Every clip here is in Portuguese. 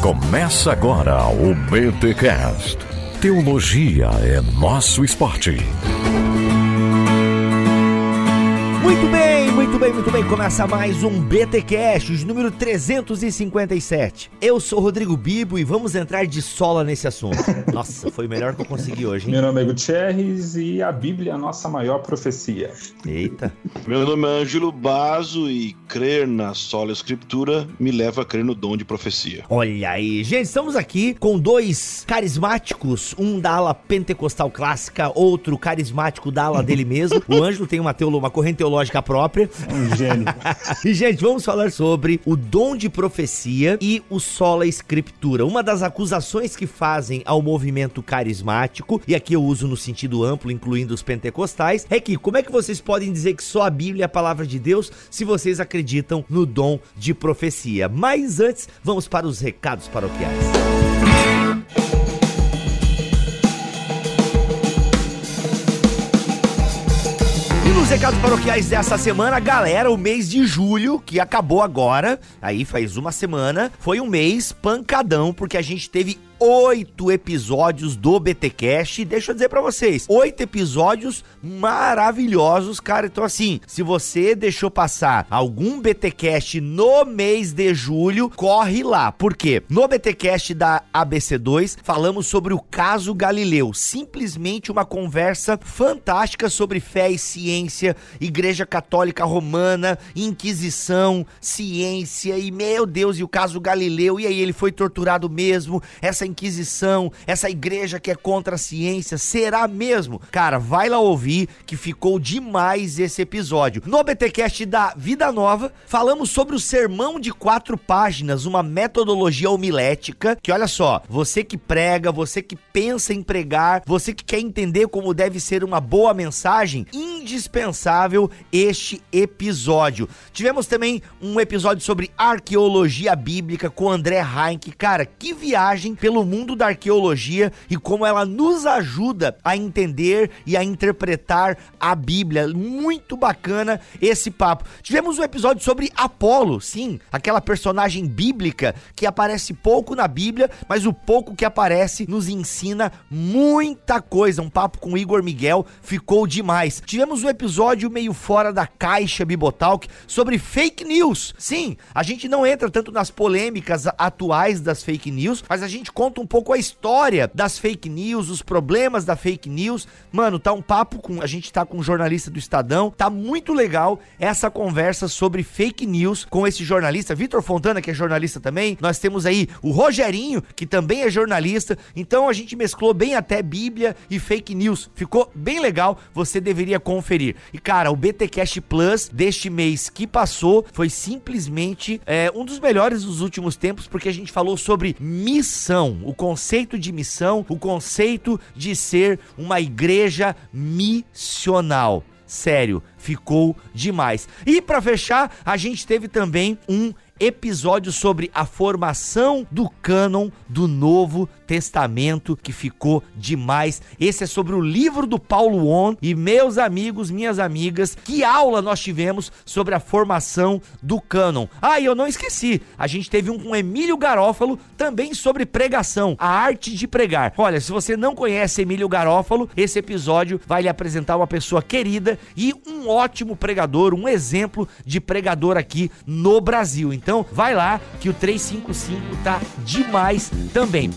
Começa agora o BTcast. Teologia é nosso esporte. Muito bem. Começa mais um BTcast, de número 357. Eu sou Rodrigo Bibo e vamos entrar de sola nesse assunto. Nossa, foi o melhor que eu consegui hoje, hein? Meu nome é Gutierrez e a Bíblia é a nossa maior profecia. Eita. Meu nome é Ângelo Basso e crer na sola escritura me leva a crer no dom de profecia. Olha aí, gente, estamos aqui com dois carismáticos, um da ala pentecostal clássica, outro carismático da ala dele mesmo. O Ângelo tem uma corrente teológica própria. Um gênio. E, gente, vamos falar sobre o dom de profecia e o sola escritura. Uma das acusações que fazem ao movimento carismático, e aqui eu uso no sentido amplo, incluindo os pentecostais, é que como é que vocês podem dizer que só a Bíblia é a palavra de Deus se vocês acreditam no dom de profecia? Mas antes, vamos para os recados paroquiais. Os recados paroquiais dessa semana, galera, o mês de julho, que acabou agora, aí faz uma semana, foi um mês pancadão, porque a gente teve 8 episódios do BTcast, e deixa eu dizer pra vocês, 8 episódios maravilhosos, cara. Então assim, se você deixou passar algum BTcast no mês de julho, corre lá, por quê? No BTcast da ABC2, falamos sobre o caso Galileu, simplesmente uma conversa fantástica sobre fé e ciência, Igreja Católica Romana, Inquisição, ciência, e meu Deus, e o caso Galileu, e aí ele foi torturado mesmo, essa Inquisição, essa igreja que é contra a ciência, será mesmo? Cara, vai lá ouvir que ficou demais esse episódio. No BTcast da Vida Nova, falamos sobre o sermão de 4 páginas, uma metodologia homilética, que olha só, você que prega, você que pensa em pregar, você que quer entender como deve ser uma boa mensagem, indispensável este episódio. Tivemos também um episódio sobre arqueologia bíblica com André Heinck. Cara, que viagem pelo mundo da arqueologia e como ela nos ajuda a entender e a interpretar a Bíblia. Muito bacana esse papo. Tivemos um episódio sobre Apolo, sim, aquela personagem bíblica que aparece pouco na Bíblia, mas o pouco que aparece nos ensina muita coisa. Um papo com Igor Miguel, ficou demais. Tivemos um episódio meio fora da caixa Bibotalk sobre fake news. Sim, a gente não entra tanto nas polêmicas atuais das fake news, mas a gente conta um pouco a história das fake news, os problemas da fake news. Mano, tá um papo a gente tá com um jornalista do Estadão, tá muito legal essa conversa sobre fake news com esse jornalista, Vitor Fontana, que é jornalista também. Nós temos aí o Rogerinho, que também é jornalista. Então a gente mesclou bem até Bíblia e fake news. Ficou bem legal, você deveria conferir. E cara, o BTcast Plus deste mês que passou foi simplesmente um dos melhores dos últimos tempos, porque a gente falou sobre missão, o conceito de missão, o conceito de ser uma igreja missional. Sério, ficou demais. E pra fechar, a gente teve também um episódio sobre a formação do cânon do Novo Testamento, que ficou demais. Esse é sobre o livro do Paulo On. E meus amigos, minhas amigas, que aula nós tivemos sobre a formação do cânon. Ah, e eu não esqueci, a gente teve um com Emílio Garófalo, também sobre pregação, a arte de pregar. Olha, se você não conhece Emílio Garófalo, esse episódio vai lhe apresentar uma pessoa querida e um ótimo pregador, um exemplo de pregador aqui no Brasil. Então, vai lá que o 355 tá demais também.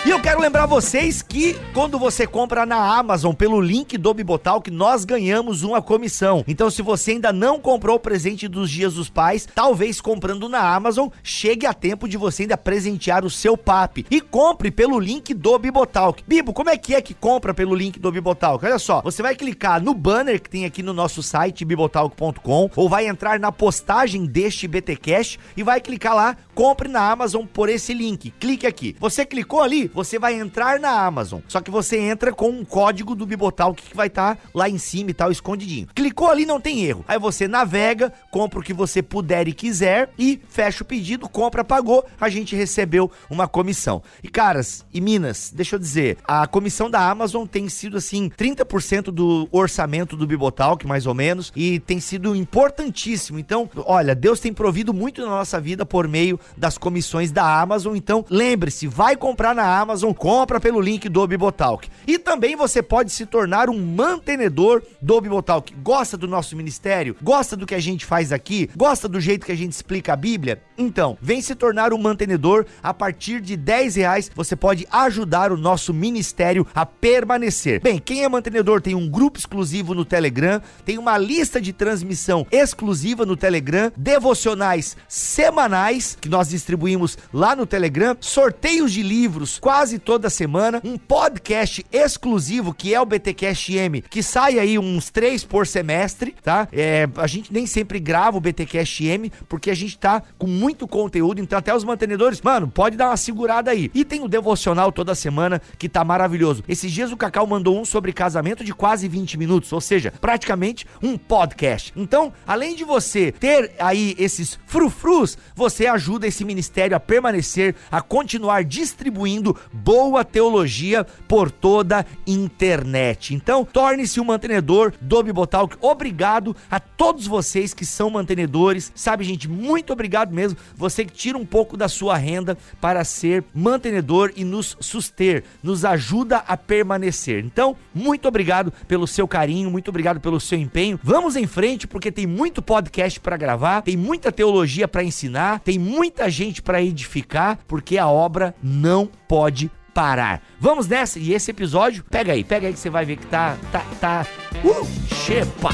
E eu quero lembrar vocês que quando você compra na Amazon pelo link do Bibotalk, nós ganhamos uma comissão. Então se você ainda não comprou o presente dos Dias dos Pais, talvez comprando na Amazon, chegue a tempo de você ainda presentear o seu papi. E compre pelo link do Bibotalk. Bibo, como é que compra pelo link do Bibotalk? Olha só, você vai clicar no banner que tem aqui no nosso site, bibotalk.com, ou vai entrar na postagem deste BTcast e vai clicar lá, compre na Amazon por esse link. Clique aqui. Você clicou ali, você vai entrar na Amazon. Só que você entra com um código do Bibotalk que vai estar lá em cima e tal, escondidinho. Clicou ali, não tem erro. Aí você navega, compra o que você puder e quiser e fecha o pedido, compra, pagou, a gente recebeu uma comissão. E caras e minas, deixa eu dizer, a comissão da Amazon tem sido assim, 30% do orçamento do Bibotalk, mais ou menos, e tem sido importantíssimo. Então, olha, Deus tem provido muito na nossa vida por meio das comissões da Amazon. Então, lembre-se, vai comprar na Amazon, compra pelo link do Bibotalk. E também você pode se tornar um mantenedor do Bibotalk. Gosta do nosso ministério? Gosta do que a gente faz aqui? Gosta do jeito que a gente explica a Bíblia? Então, vem se tornar um mantenedor. A partir de R$10 você pode ajudar o nosso ministério a permanecer. Bem, quem é mantenedor tem um grupo exclusivo no Telegram, tem uma lista de transmissão exclusiva no Telegram, devocionais semanais que nós distribuímos lá no Telegram, sorteios de livros quase toda semana, um podcast exclusivo que é o BTcast M, que sai aí uns 3 por semestre, tá? A gente nem sempre grava o BTcast M, porque a gente tá com muito conteúdo, então até os mantenedores, mano, pode dar uma segurada aí. E tem o devocional toda semana, que tá maravilhoso. Esses dias o Cacau mandou um sobre casamento de quase 20 minutos, ou seja, praticamente um podcast. Então, além de você ter aí esses frufrus, você ajuda esse ministério a permanecer, a continuar distribuindo boa teologia por toda a internet. Então, torne-se um mantenedor do Bibotalk. Obrigado a todos vocês que são mantenedores, sabe, gente, muito obrigado mesmo. Você que tira um pouco da sua renda para ser mantenedor e nos suster, nos ajuda a permanecer. Então, muito obrigado pelo seu carinho, muito obrigado pelo seu empenho. Vamos em frente, porque tem muito podcast para gravar, tem muita teologia para ensinar, tem muita gente para edificar, porque a obra não pode parar. Vamos nessa, e esse episódio, pega aí que você vai ver que tá xepa!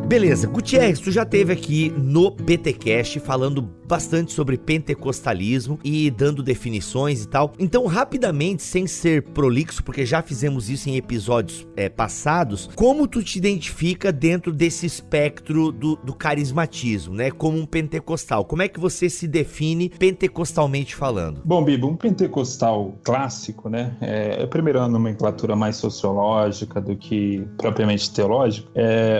Beleza, Gutierrez, tu já esteve aqui no BTcast falando bastante sobre pentecostalismo e dando definições e tal. Então, rapidamente, sem ser prolixo, porque já fizemos isso em episódios passados, como tu te identifica dentro desse espectro do carismatismo, né? Como um pentecostal. Como é que você se define pentecostalmente falando? Bom, Bibo, um pentecostal clássico, né? Primeiro a nomenclatura mais sociológica do que propriamente teológica,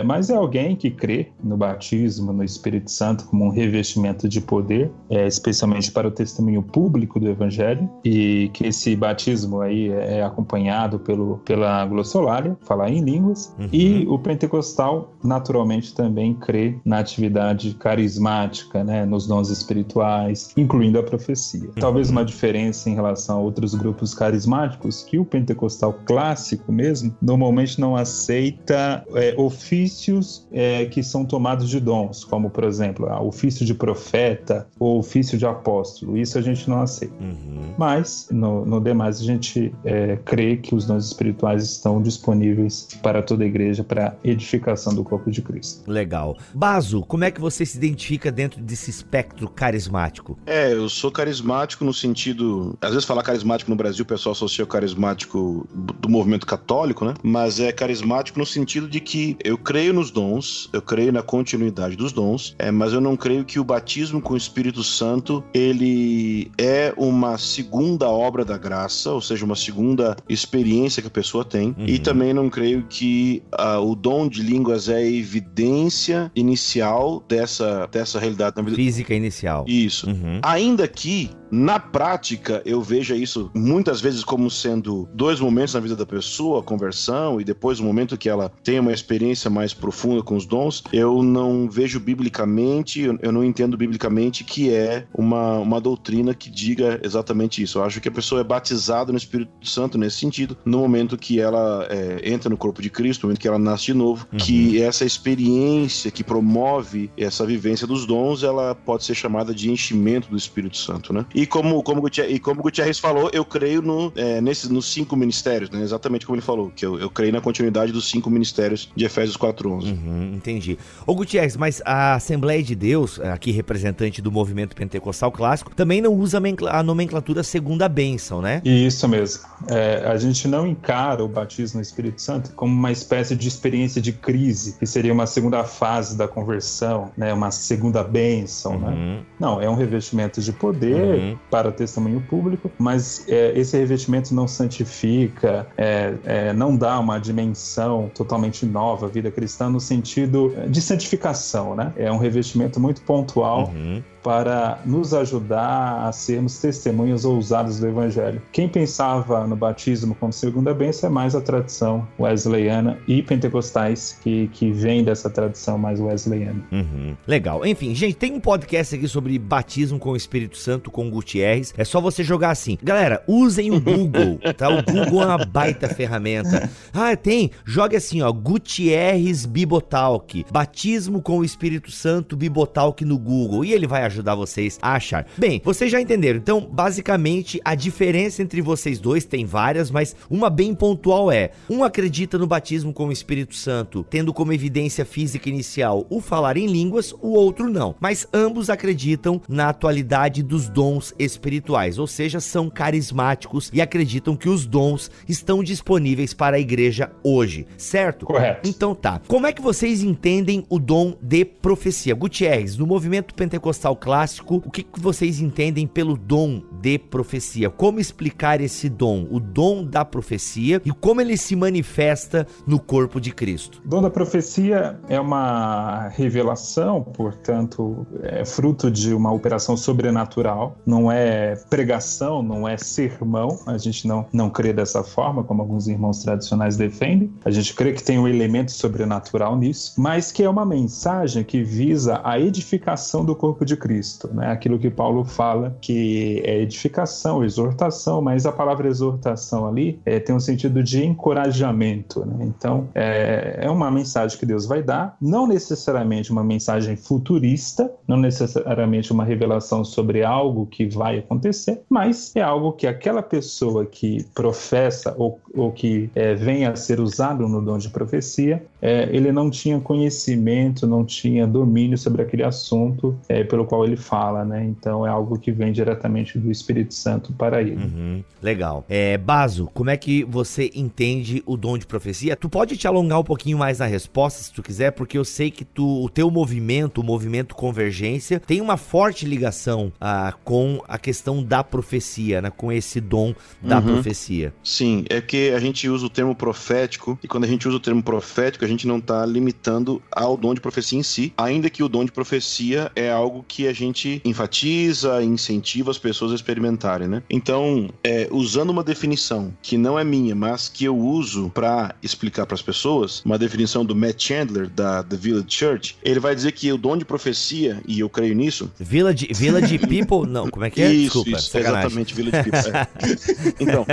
mas é alguém que crê no batismo, no Espírito Santo como um revestimento de poder, especialmente para o testemunho público do Evangelho, e que esse batismo aí é acompanhado pela glossolalia, falar em línguas, e o pentecostal naturalmente também crê na atividade carismática, né, nos dons espirituais, incluindo a profecia. Talvez uma diferença em relação a outros grupos carismáticos, que o pentecostal clássico mesmo, normalmente não aceita ofícios que são tomados de dons, como, por exemplo, o ofício de profeta ou ofício de apóstolo. Isso a gente não aceita. Mas, no demais, a gente crê que os dons espirituais estão disponíveis para toda a igreja, para edificação do corpo de Cristo. Legal. Baso, como é que você se identifica dentro desse espectro carismático? Eu sou carismático no sentido... Às vezes falar carismático no Brasil, o pessoal associa o carismático do movimento católico, né? Mas é carismático no sentido de que eu creio nos dons, eu creio na continuidade dos dons, mas eu não creio que o batismo com o Espírito Santo, ele é uma segunda obra da graça, ou seja, uma segunda experiência que a pessoa tem, e também não creio que o dom de línguas é a evidência inicial dessa realidade na vida. Física inicial. Isso. Ainda que, na prática, eu veja isso muitas vezes como sendo dois momentos na vida da pessoa, a conversão, e depois o momento que ela tem uma experiência mais profunda com os dons, eu não vejo biblicamente, eu não entendo biblicamente que é uma doutrina que diga exatamente isso. Eu acho que a pessoa é batizada no Espírito Santo nesse sentido, no momento que ela entra no corpo de Cristo, no momento que ela nasce de novo, que essa experiência que promove essa vivência dos dons, ela pode ser chamada de enchimento do Espírito Santo, né? E E como o Gutierrez falou, eu creio nos 5 ministérios, né? Exatamente como ele falou, que eu creio na continuidade dos 5 ministérios de Efésios 4:11. Entendi. Ô Gutierrez, mas a Assembleia de Deus, aqui representante do movimento pentecostal clássico, também não usa a nomenclatura segunda bênção, né? Isso mesmo. A gente não encara o batismo no Espírito Santo como uma espécie de experiência de crise, que seria uma segunda fase da conversão, né? Uma segunda bênção, né? Não, é um revestimento de poder para o testemunho público, mas esse revestimento não santifica, não dá uma dimensão totalmente nova à vida cristã no sentido de santificação, né? É um revestimento muito pontual para nos ajudar a sermos testemunhas ousadas do Evangelho. Quem pensava no batismo como segunda bênção é mais a tradição wesleyana e pentecostais que vem dessa tradição mais wesleyana. Legal. Enfim, gente, tem um podcast aqui sobre batismo com o Espírito Santo com o Gutierrez. É só você jogar assim. Galera, usem o Google, tá? O Google é uma baita ferramenta. Jogue assim, ó, Gutierrez Bibotalk, batismo com o Espírito Santo Bibotalk no Google, e ele vai ajudar vocês a achar. Bem, vocês já entenderam. Então, basicamente, a diferença entre vocês dois, tem várias, mas uma bem pontual um acredita no batismo com o Espírito Santo, tendo como evidência física inicial o falar em línguas, o outro não. Mas ambos acreditam na atualidade dos dons espirituais, ou seja, são carismáticos e acreditam que os dons estão disponíveis para a igreja hoje, certo? Correto. Então tá. Como é que vocês entendem o dom de profecia? Gutierrez, no movimento pentecostal clássico, o que vocês entendem pelo dom de profecia? Como explicar esse dom, o dom da profecia, e como ele se manifesta no corpo de Cristo? O dom da profecia é uma revelação, portanto, é fruto de uma operação sobrenatural, não é pregação, não é sermão, a gente não crê dessa forma, como alguns irmãos tradicionais defendem, a gente crê que tem um elemento sobrenatural nisso, mas que é uma mensagem que visa a edificação do corpo de Cristo, né? Aquilo que Paulo fala que é edificação, exortação, mas a palavra exortação ali tem um sentido de encorajamento, né? Então, é uma mensagem que Deus vai dar, não necessariamente uma mensagem futurista, não necessariamente uma revelação sobre algo que vai acontecer, mas é algo que aquela pessoa que professa ou que venha a ser usado no dom de profecia, ele não tinha conhecimento, não tinha domínio sobre aquele assunto pelo qual ele fala, né? Então é algo que vem diretamente do Espírito Santo para ele. Legal. Baso, como é que você entende o dom de profecia? Tu pode te alongar um pouquinho mais na resposta, se tu quiser, porque eu sei que o teu movimento, o movimento Convergência, tem uma forte ligação com a questão da profecia, né? Com esse dom da profecia. Sim, é que a gente usa o termo profético, e quando a gente usa o termo profético, a gente não está limitando ao dom de profecia em si, ainda que o dom de profecia é algo que a gente enfatiza, incentiva as pessoas a experimentarem, né? Então, usando uma definição que não é minha, mas que eu uso para explicar para as pessoas, uma definição do Matt Chandler, da The Village Church, ele vai dizer que o dom de profecia, e eu creio nisso... Village People? Não, como é que é? Isso, exatamente, Village People. Então,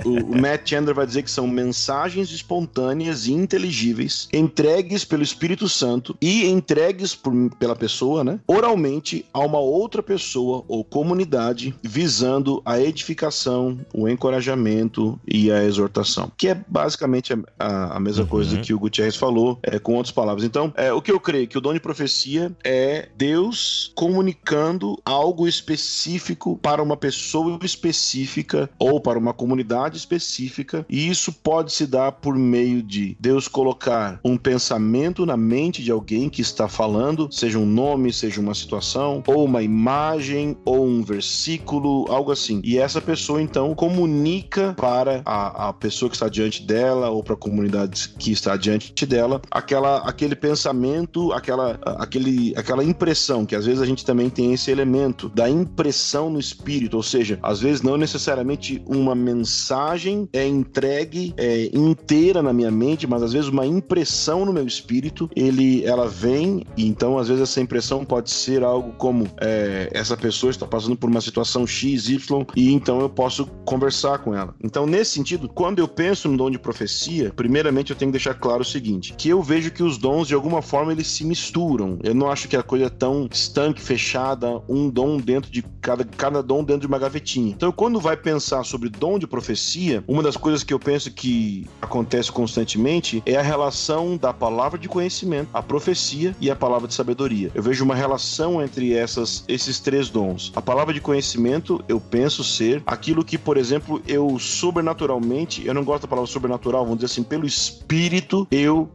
o Matt Chandler vai dizer que são mensagens espontâneas e inteligíveis, entregues pelo Espírito Santo e entregues pela pessoa, né, oralmente a uma outra pessoa ou comunidade, visando a edificação, o encorajamento e a exortação, que é basicamente a mesma coisa que o Gutierrez falou, com outras palavras. Então, o que eu creio que o dom de profecia é Deus comunicando algo específico para uma pessoa específica ou para uma comunidade específica, e isso pode se dar por meio de Deus colocar um pensamento na mente de alguém que está falando, seja um nome, seja uma situação, ou uma imagem, ou um versículo, algo assim. E essa pessoa, então, comunica para a pessoa que está diante dela, ou para a comunidade que está diante dela, aquele pensamento, aquela impressão, que às vezes a gente também tem esse elemento da impressão no espírito, ou seja, às vezes não necessariamente uma mensagem é entregue inteira na minha mente, mas às vezes uma impressão no meu espírito, ela vem, e então às vezes essa impressão pode ser algo como essa pessoa está passando por uma situação X, Y, e então eu posso conversar com ela. Então, nesse sentido, quando eu penso no dom de profecia, primeiramente eu tenho que deixar claro o seguinte, que eu vejo que os dons, de alguma forma, eles se misturam. não acho que a coisa é tão estanque, fechada, um dom dentro de cada dom dentro de uma gavetinha. Então, quando vai pensar sobre dom de profecia, uma das coisas que eu penso que acontece constantemente é a relação da palavra de conhecimento, a profecia e a palavra de sabedoria. Eu vejo uma relação entre esses três dons. A palavra de conhecimento, eu penso ser aquilo que, por exemplo, eu sobrenaturalmente, eu não gosto da palavra sobrenatural, vamos dizer assim, pelo Espírito, eu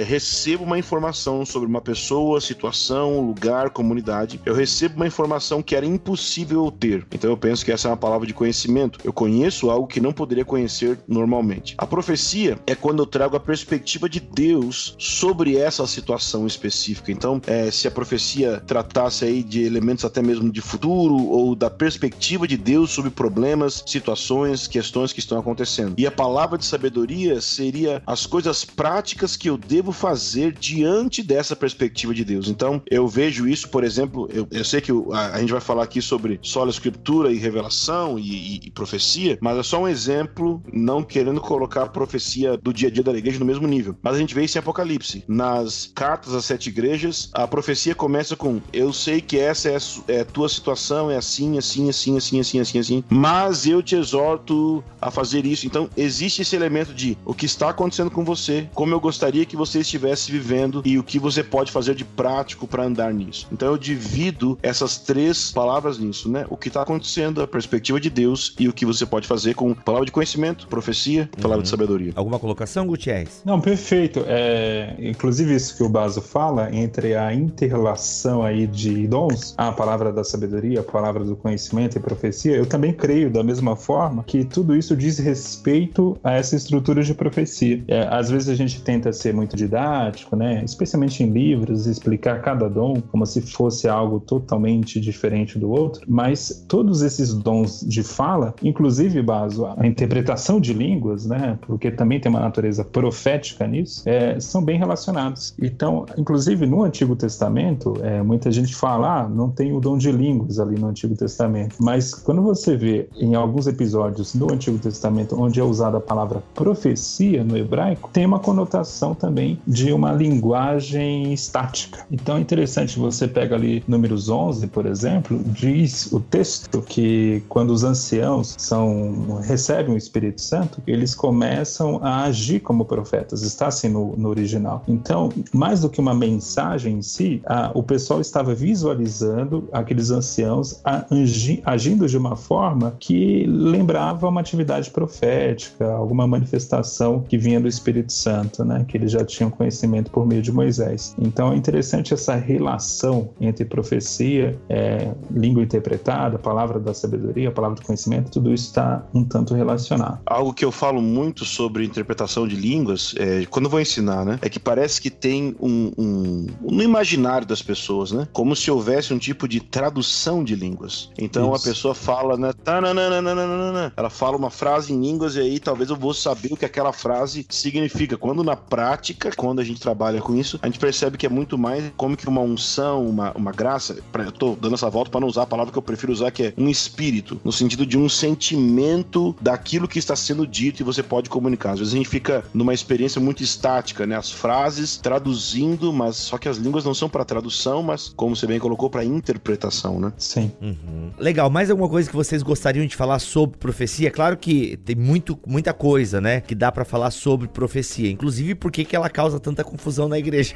recebo uma informação sobre uma pessoa, situação, lugar, comunidade. Eu recebo uma informação que era impossível eu ter. Então eu penso que essa é uma palavra de conhecimento. Eu conheço algo que não poderia conhecer normalmente. A profecia é quando eu trago a perspectiva de Deus sobre essa situação específica. Então, se a profecia tratasse aí de elementos até mesmo de futuro ou da perspectiva de Deus sobre problemas, situações, questões que estão acontecendo. E a palavra de sabedoria seria as coisas práticas que eu devo fazer diante dessa perspectiva de Deus. Então, eu vejo isso, por exemplo, eu sei que a gente vai falar aqui sobre sola escritura e revelação e profecia, mas é só um exemplo, não querendo colocar a profecia do dia a dia da igreja no mesmo nível. Mas a gente vê isso em Apocalipse. Nas cartas às 7 igrejas, a profecia começa com: eu sei que essa é a tua situação, é assim, mas eu te exorto a fazer isso. Então, existe esse elemento de o que está acontecendo com você, como eu gostaria que você estivesse vivendo e o que você pode fazer de prático para andar nisso. Então, eu divido essas 3 palavras nisso, né? O que está acontecendo, a perspectiva de Deus e o que você pode fazer com palavra de conhecimento, profecia, palavra de sabedoria. Alguma colocação, Gutierrez? Não, perfeito. Inclusive isso que o Baso fala, entre a interrelação aí de dons, a palavra da sabedoria, a palavra do conhecimento e profecia, eu também creio da mesma forma que tudo isso diz respeito a essa estrutura de profecia. Às vezes a gente tenta ser muito didático, né? Especialmente em livros, explicar cada dom como se fosse algo totalmente diferente do outro, mas todos esses dons de fala, inclusive, Baso, a interpretação de línguas, né? Porque também tem uma natureza profética nisso, são bem relacionados. Então, inclusive no Antigo Testamento, muita gente fala, não tem o dom de línguas ali no Antigo Testamento, mas quando você vê em alguns episódios do Antigo Testamento onde é usada a palavra profecia no hebraico, tem uma conotação também de uma linguagem estática. Então é interessante, você pega ali Números 11, por exemplo, diz o texto que quando os anciãos recebem o Espírito Santo, eles começam a agir como profetas, está assim no original. Então, mais do que uma mensagem em si, o pessoal estava visualizando aqueles anciãos agindo de uma forma que lembrava uma atividade profética, alguma manifestação que vinha do Espírito Santo, né? Que eles já tinham conhecimento por meio de Moisés. Então é interessante essa relação entre profecia, língua interpretada, palavra da sabedoria, palavra do conhecimento, tudo isso está um tanto relacionado. Algo que eu falo muito sobre interpretação de línguas, quando eu vou ensinar, né? É que parece que tem no imaginário das pessoas, né? Como se houvesse um tipo de tradução de línguas. Então a pessoa fala, né? Ela fala uma frase em línguas e aí talvez eu vou saber o que aquela frase significa. Quando na prática, quando a gente trabalha com isso, a gente percebe que é muito mais como que uma unção, uma graça. Eu tô dando essa volta para não usar a palavra que eu prefiro usar, que é um espírito, no sentido de um sentimento daquilo que está sendo dito e você pode comunicar. Às vezes a gente fica numa experiência muito estática, né? As frases traduzindo, mas só que as línguas não são para tradução, mas, como você bem colocou, para interpretação, né? Sim. Legal. Mais alguma coisa que vocês gostariam de falar sobre profecia? Claro que tem muita coisa, né, que dá pra falar sobre profecia. Inclusive, por que ela causa tanta confusão na igreja?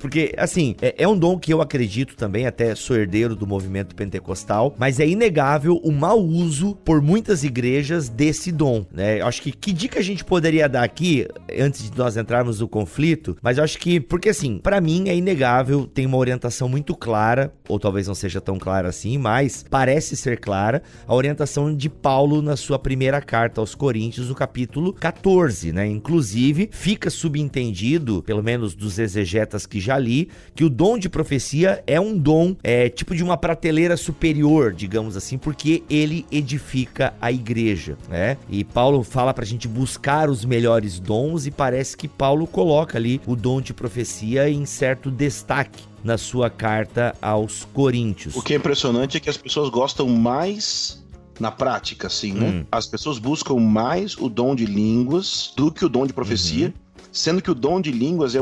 Porque, assim, é um dom que eu acredito também, até sou herdeiro do movimento pentecostal, mas é inegável o mau uso por muitas igrejas desse dom, né? Eu acho que dica a gente poderia dar aqui, antes de nós entrarmos no conflito, mas eu acho que, porque assim, pra mim é inegável, tem uma orientação muito clara, ou talvez não seja tão clara assim, mas parece ser clara, a orientação de Paulo na sua primeira carta aos Coríntios, no capítulo 14, né? Inclusive, fica subentendido, pelo menos dos exegetas que já li, que o dom de profecia é um dom, tipo de uma prateleira superior, digamos assim, porque ele edifica a igreja, né? E Paulo fala pra gente buscar os melhores dons, e parece que Paulo coloca ali o dom de profecia em certo destaque na sua carta aos Coríntios. O que é impressionante é que as pessoas gostam mais na prática, assim, né? As pessoas buscam mais o dom de línguas do que o dom de profecia, sendo que o dom de línguas é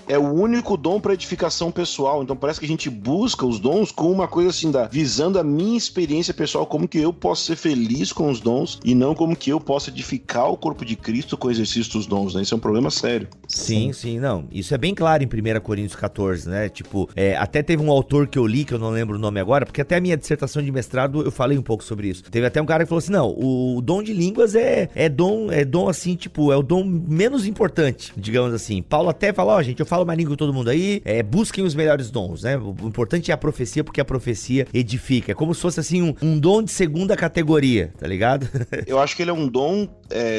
é o único dom para edificação pessoal. Então parece que a gente busca os dons com uma coisa assim, visando a minha experiência pessoal, como que eu posso ser feliz com os dons e não como que eu posso edificar o corpo de Cristo com o exercício dos dons, né? Isso é um problema sério. Sim, não. Isso é bem claro em 1 Coríntios 14, né? Tipo, até teve um autor que eu li, que eu não lembro o nome agora, porque até a minha dissertação de mestrado eu falei um pouco sobre isso. Teve até um cara que falou assim, não, o dom de línguas é dom assim, tipo, é o dom menos importante, digamos assim. Paulo até fala, gente, eu falo uma língua com todo mundo aí, busquem os melhores dons, né? O importante é a profecia, porque a profecia edifica. É como se fosse assim, um dom de segunda categoria, tá ligado? Eu acho que ele é um dom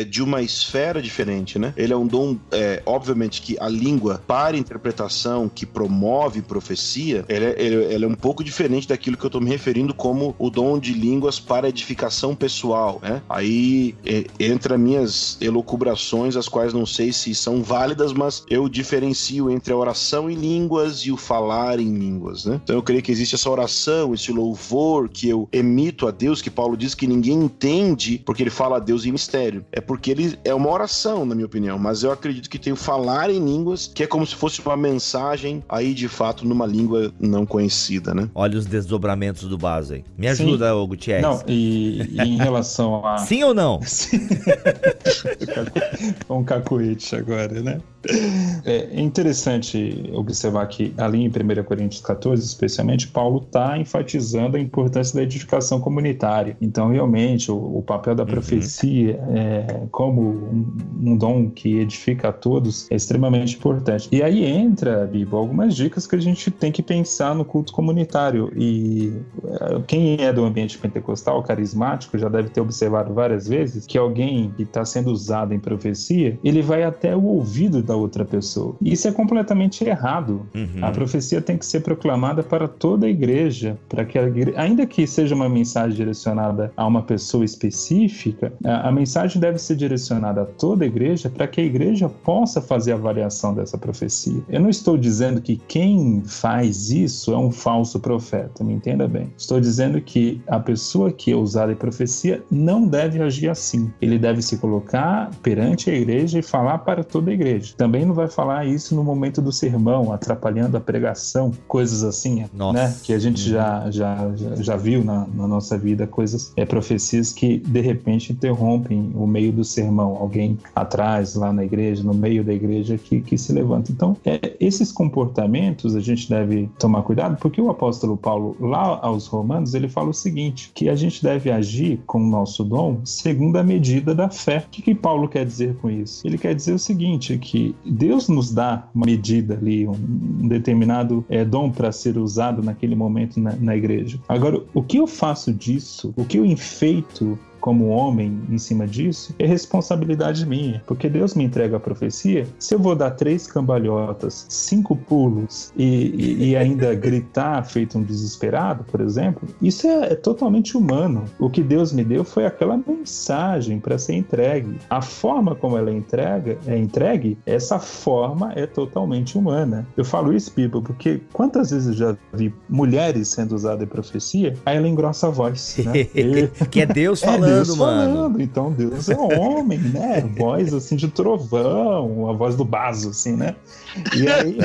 de uma esfera diferente, né? Ele é um dom, obviamente, que a língua para interpretação, que promove profecia, ele é um pouco diferente daquilo que eu tô me referindo como o dom de línguas para edificação pessoal, né? Aí entra minhas elucubrações, as quais não sei se são válidas, mas eu diferencio entre a oração em línguas e o falar em línguas, né? Então eu creio que existe essa oração, esse louvor que eu emito a Deus, que Paulo diz que ninguém entende porque ele fala a Deus em mistério. É porque ele é uma oração, na minha opinião, mas eu acredito que tem o falar em línguas, que é como se fosse uma mensagem aí, de fato, numa língua não conhecida, né? Olha os desdobramentos do Baso aí. Me ajuda, Gutierrez. Não, e em relação a... Sim ou não? Um cacuete agora, né? É interessante observar que ali em 1 Coríntios 14, especialmente, Paulo está enfatizando a importância da edificação comunitária. Então, realmente, o papel da profecia como um dom que edifica a todos é extremamente importante. E aí entra, Bibo, algumas dicas que a gente tem que pensar no culto comunitário. E quem é do ambiente pentecostal, carismático, já deve ter observado várias vezes que alguém que está sendo usado em profecia, ele vai até o ouvido da outra pessoa. E isso é completamente errado. A profecia tem que ser proclamada para toda a igreja, para que ainda que seja uma mensagem direcionada a uma pessoa específica, a mensagem deve ser direcionada a toda a igreja para que a igreja possa fazer a avaliação dessa profecia. Eu não estou dizendo que quem faz isso é um falso profeta, me entenda bem. Estou dizendo que a pessoa que é usada em profecia não deve agir assim. Ele deve se colocar perante a igreja e falar para toda a igreja. Também não vai falar isso no momento do sermão, atrapalhando a pregação, coisas assim, né? Que a gente já viu na nossa vida, coisas, profecias que de repente interrompem o meio do sermão, alguém atrás, lá na igreja, no meio da igreja que se levanta. Então, esses comportamentos a gente deve tomar cuidado, porque o apóstolo Paulo, lá aos Romanos, ele fala o seguinte, que a gente deve agir com o nosso dom segundo a medida da fé. O que Paulo quer dizer com isso? Ele quer dizer o seguinte, que Deus nos dá uma medida ali, um determinado dom para ser usado naquele momento na igreja. Agora, o que eu faço disso, o que eu enfeito como homem em cima disso, é responsabilidade minha, porque Deus me entrega a profecia. Se eu vou dar 3 cambalhotas, 5 pulos e ainda gritar feito um desesperado, por exemplo, isso é totalmente humano. O que Deus me deu foi aquela mensagem para ser entregue. A forma como ela é entregue, essa forma é totalmente humana. Eu falo isso, Bibo, porque quantas vezes eu já vi mulheres sendo usadas em profecia, aí ela engrossa a voz, né? Que é Deus falando. Deus falando, então Deus é homem, né? Voz assim de trovão, a voz do Baso, assim, né? E aí.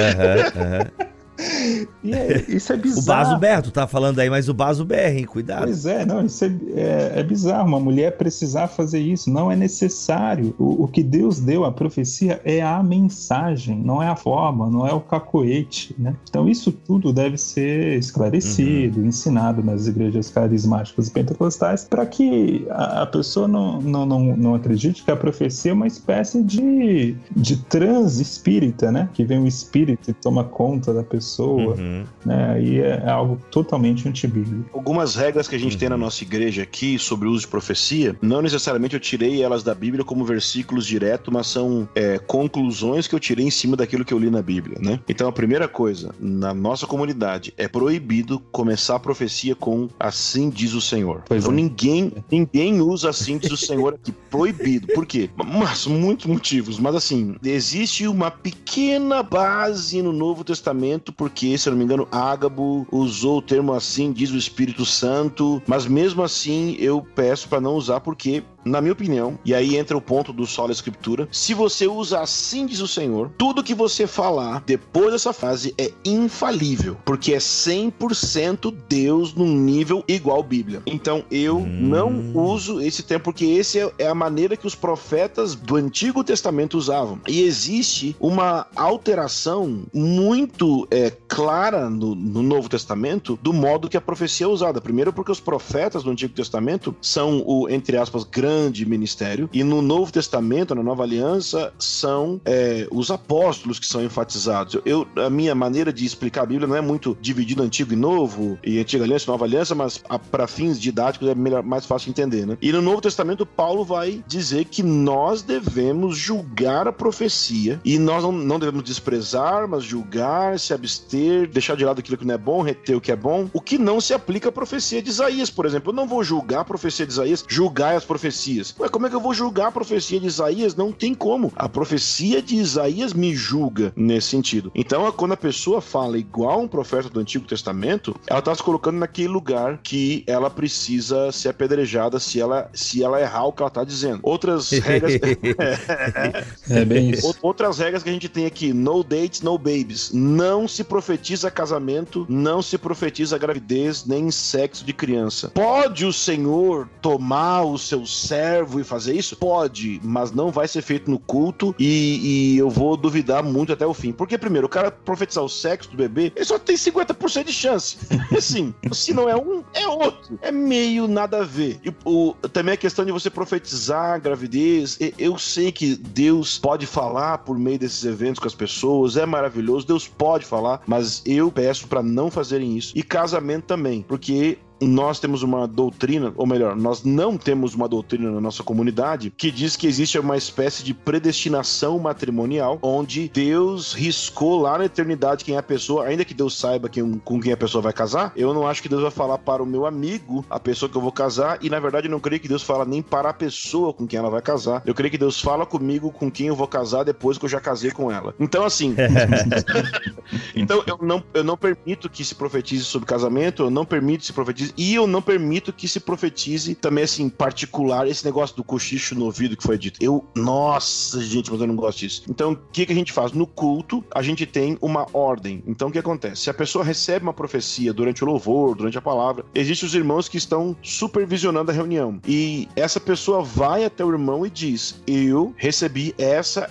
Isso é bizarro. O Baso berra, tu tá falando aí, mas o Baso berra, hein? Cuidado. Pois não, isso é bizarro. Uma mulher precisar fazer isso, não é necessário. O que Deus deu, a profecia, é a mensagem, não é a forma, não é o cacoete, né? Então isso tudo deve ser esclarecido, ensinado nas igrejas carismáticas e pentecostais, para que a pessoa não acredite que a profecia é uma espécie de transe espírita, né? Que vem um espírito e toma conta da pessoa. Né? E é algo totalmente antibíblico. Algumas regras que a gente tem na nossa igreja aqui sobre o uso de profecia, não necessariamente eu tirei elas da Bíblia como versículos direto, mas são conclusões que eu tirei em cima daquilo que eu li na Bíblia, né? Então a primeira coisa, na nossa comunidade, é proibido começar a profecia com assim diz o Senhor. Então ninguém usa assim diz o Senhor aqui, proibido. Por quê? Mas muitos motivos, mas assim, existe uma pequena base no Novo Testamento, porque, se eu não me engano, Ágabo usou o termo assim, diz o Espírito Santo, mas mesmo assim eu peço para não usar, porque na minha opinião, e aí entra o ponto do sola escritura, se você usa assim diz o Senhor, tudo que você falar depois dessa frase é infalível, porque é 100% Deus num nível igual Bíblia. Então eu não uso esse termo, porque esse é a maneira que os profetas do Antigo Testamento usavam. E existe uma alteração muito clara no Novo Testamento do modo que a profecia é usada. Primeiro porque os profetas do Antigo Testamento são o, entre aspas, grande ministério, e no Novo Testamento, na Nova Aliança, são os apóstolos que são enfatizados. A minha maneira de explicar a Bíblia não é muito dividida Antigo e Novo, e Antiga Aliança e Nova Aliança, mas para fins didáticos é mais fácil de entender, né? E no Novo Testamento, Paulo vai dizer que nós devemos julgar a profecia, e nós não devemos desprezar, mas julgar, se abster, deixar de lado aquilo que não é bom, reter o que é bom, o que não se aplica à profecia de Isaías, por exemplo. Eu não vou julgar a profecia de Isaías, julgar as profecias. Ué, como é que eu vou julgar a profecia de Isaías? Não tem como. A profecia de Isaías me julga nesse sentido. Então, quando a pessoa fala igual um profeta do Antigo Testamento, ela está se colocando naquele lugar que ela precisa ser apedrejada se ela errar o que ela está dizendo. Outras regras... É bem isso. Outras regras que a gente tem aqui: no dates, no babies. Não se profetiza casamento, não se profetiza gravidez, nem sexo de criança. Pode o Senhor tomar o seu servo e fazer isso? Pode, mas não vai ser feito no culto, e eu vou duvidar muito até o fim. Porque, primeiro, o cara profetizar o sexo do bebê, ele só tem 50% de chance. E assim, se não é um, é outro. É meio nada a ver. E também a questão de você profetizar a gravidez, eu sei que Deus pode falar por meio desses eventos com as pessoas, é maravilhoso, Deus pode falar, mas eu peço para não fazerem isso. E casamento também, porque nós temos uma doutrina, ou melhor, nós não temos uma doutrina na nossa comunidade que diz que existe uma espécie de predestinação matrimonial, onde Deus riscou lá na eternidade quem é a pessoa, ainda que Deus saiba com quem a pessoa vai casar. Eu não acho que Deus vai falar para o meu amigo a pessoa que eu vou casar, e na verdade eu não creio que Deus fala nem para a pessoa com quem ela vai casar. Eu creio que Deus fala comigo com quem eu vou casar depois que eu já casei com ela. Então assim, então eu não permito que se profetize sobre casamento, eu não permito que se profetize, e eu não permito que se profetize também, assim, particular, esse negócio do cochicho no ouvido que foi dito. Nossa, gente, mas eu não gosto disso. Então, o que a gente faz? No culto, a gente tem uma ordem. Então, o que acontece? Se a pessoa recebe uma profecia durante o louvor, durante a palavra, existem os irmãos que estão supervisionando a reunião. E essa pessoa vai até o irmão e diz: eu recebi essa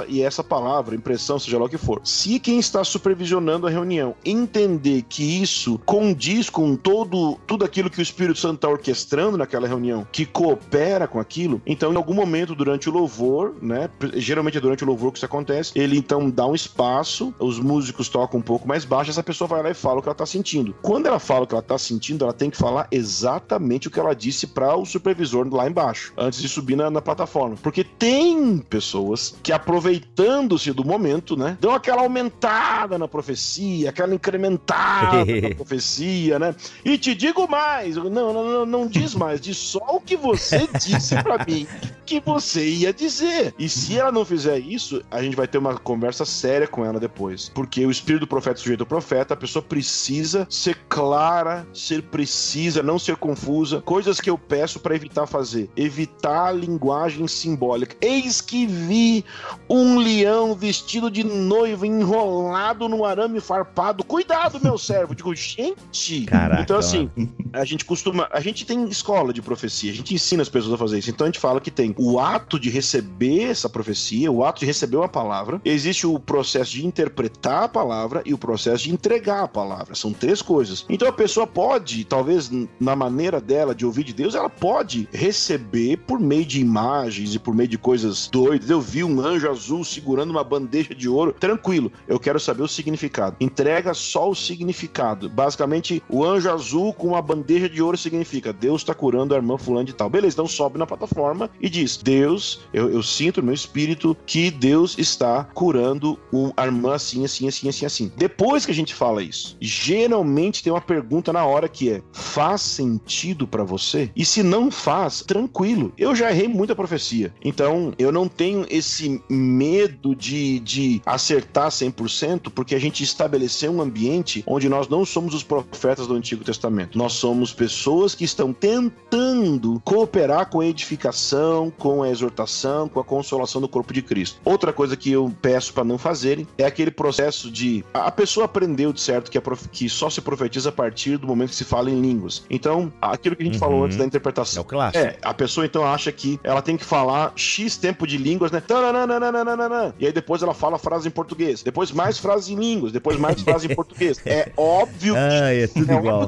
e essa palavra, impressão, seja lá o que for. Se quem está supervisionando a reunião entender que isso condiz com tudo aquilo que o Espírito Santo está orquestrando naquela reunião, que coopera com aquilo, então em algum momento durante o louvor, né, geralmente é durante o louvor que isso acontece, ele então dá um espaço, os músicos tocam um pouco mais baixo, essa pessoa vai lá e fala o que ela está sentindo. Quando ela fala o que ela está sentindo, ela tem que falar exatamente o que ela disse para o supervisor lá embaixo, antes de subir na plataforma. Porque tem pessoas que, aproveitando-se do momento, né, dão aquela aumentada na profecia, aquela incrementada na profecia, né? E te digo mais, não diz mais, diz só o que você disse pra mim que você ia dizer. E se ela não fizer isso, a gente vai ter uma conversa séria com ela depois. Porque o espírito do profeta é sujeito ao profeta, a pessoa precisa ser clara, ser precisa, não ser confusa. Coisas que eu peço pra evitar fazer. Evitar a linguagem simbólica. Eis que vi um leão vestido de noivo, enrolado no arame farpado. Cuidado, meu servo. Digo, gente... Caraca. Então, assim, a gente tem escola de profecia, a gente ensina as pessoas a fazer isso. Então a gente fala que tem o ato de receber essa profecia, o ato de receber uma palavra, existe o processo de interpretar a palavra e o processo de entregar a palavra. São três coisas. Então a pessoa pode, talvez na maneira dela de ouvir de Deus, ela pode receber por meio de imagens e por meio de coisas doidas. Eu vi um anjo azul segurando uma bandeja de ouro. Tranquilo, eu quero saber o significado. Entrega só o significado. Basicamente, o anjo azul com uma bandeja de ouro significa: Deus está curando a irmã fulana de tal. Beleza, então sobe na plataforma e diz: diz: Deus, eu sinto no meu espírito que Deus está curando a irmã assim. Depois que a gente fala isso, geralmente tem uma pergunta na hora que é: faz sentido pra você? E se não faz, tranquilo. Eu já errei muita profecia. Então, eu não tenho esse medo de acertar 100%, porque a gente estabeleceu um ambiente onde nós não somos os profetas do Antigo Testamento. Nós somos pessoas que estão tentando cooperar com a edificação, com a exortação, com a consolação do corpo de Cristo. Outra coisa que eu peço para não fazerem é aquele processo de... A pessoa aprendeu de certo que só se profetiza a partir do momento que se fala em línguas. Então, aquilo que a gente falou antes da interpretação. É o clássico. A pessoa então acha que ela tem que falar X tempo de línguas, né? E aí depois ela fala frase em português. Depois mais frases em línguas. Depois mais frase em português. É óbvio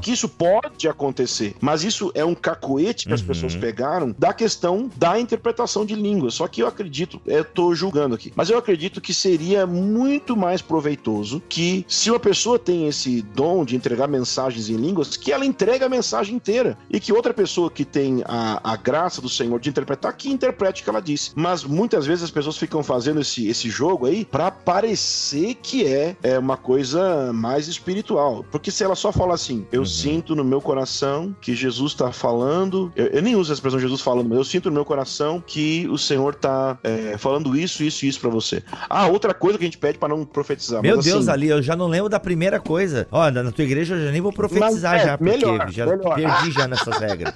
que isso pode acontecer. Mas isso é um cacoete que as pessoas pegaram da questão da interpretação de línguas. Só que eu acredito, eu tô julgando aqui, mas eu acredito que seria muito mais proveitoso que, se uma pessoa tem esse dom de entregar mensagens em línguas, que ela entregue a mensagem inteira. E que outra pessoa que tem a graça do Senhor de interpretar, que interprete o que ela disse. Mas muitas vezes as pessoas ficam fazendo esse jogo aí pra parecer que é uma coisa mais espiritual. Porque se ela só fala assim: eu sinto no meu coração que Jesus tá falando, eu nem uso a expressão Jesus falando, mas eu sinto no meu coração que o Senhor tá falando isso pra você. Outra coisa que a gente pede pra não profetizar. Meu Deus, Ali, eu já não lembro da primeira coisa. Ó, na tua igreja eu já nem vou profetizar já, porque melhor. Perdi já nessas regras.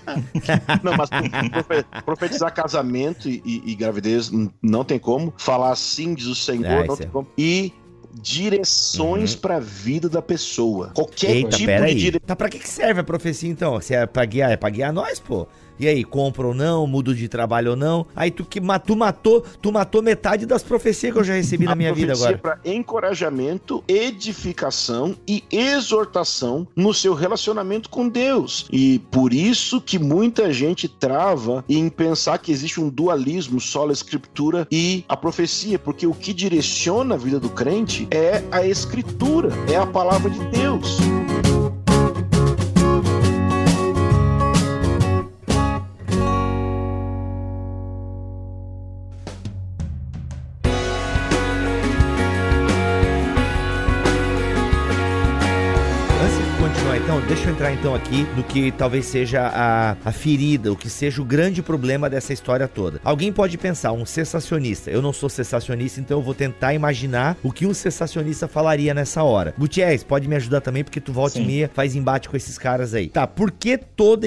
Não, mas profetizar casamento e gravidez não tem como. Falar assim, diz o Senhor, não tem como. E direções pra vida da pessoa. Qualquer tipo de direção. Tá, pra que serve a profecia então? Se é pra guiar, é pra guiar nós, pô. E aí, compra ou não, mudo de trabalho ou não? Aí tu matou metade das profecias que eu já recebi na minha vida agora. Para encorajamento, edificação e exortação no seu relacionamento com Deus. E por isso que muita gente trava em pensar que existe um dualismo, sola escritura e a profecia, porque o que direciona a vida do crente é a escritura, é a palavra de Deus. Então, deixa eu entrar então aqui no que talvez seja a ferida, o que seja o grande problema dessa história toda. Alguém pode pensar, um cessacionista. Eu não sou cessacionista, então eu vou tentar imaginar o que um cessacionista falaria nessa hora. Gutierrez, pode me ajudar também, porque tu volta e meia faz embate com esses caras aí. Tá, por que toda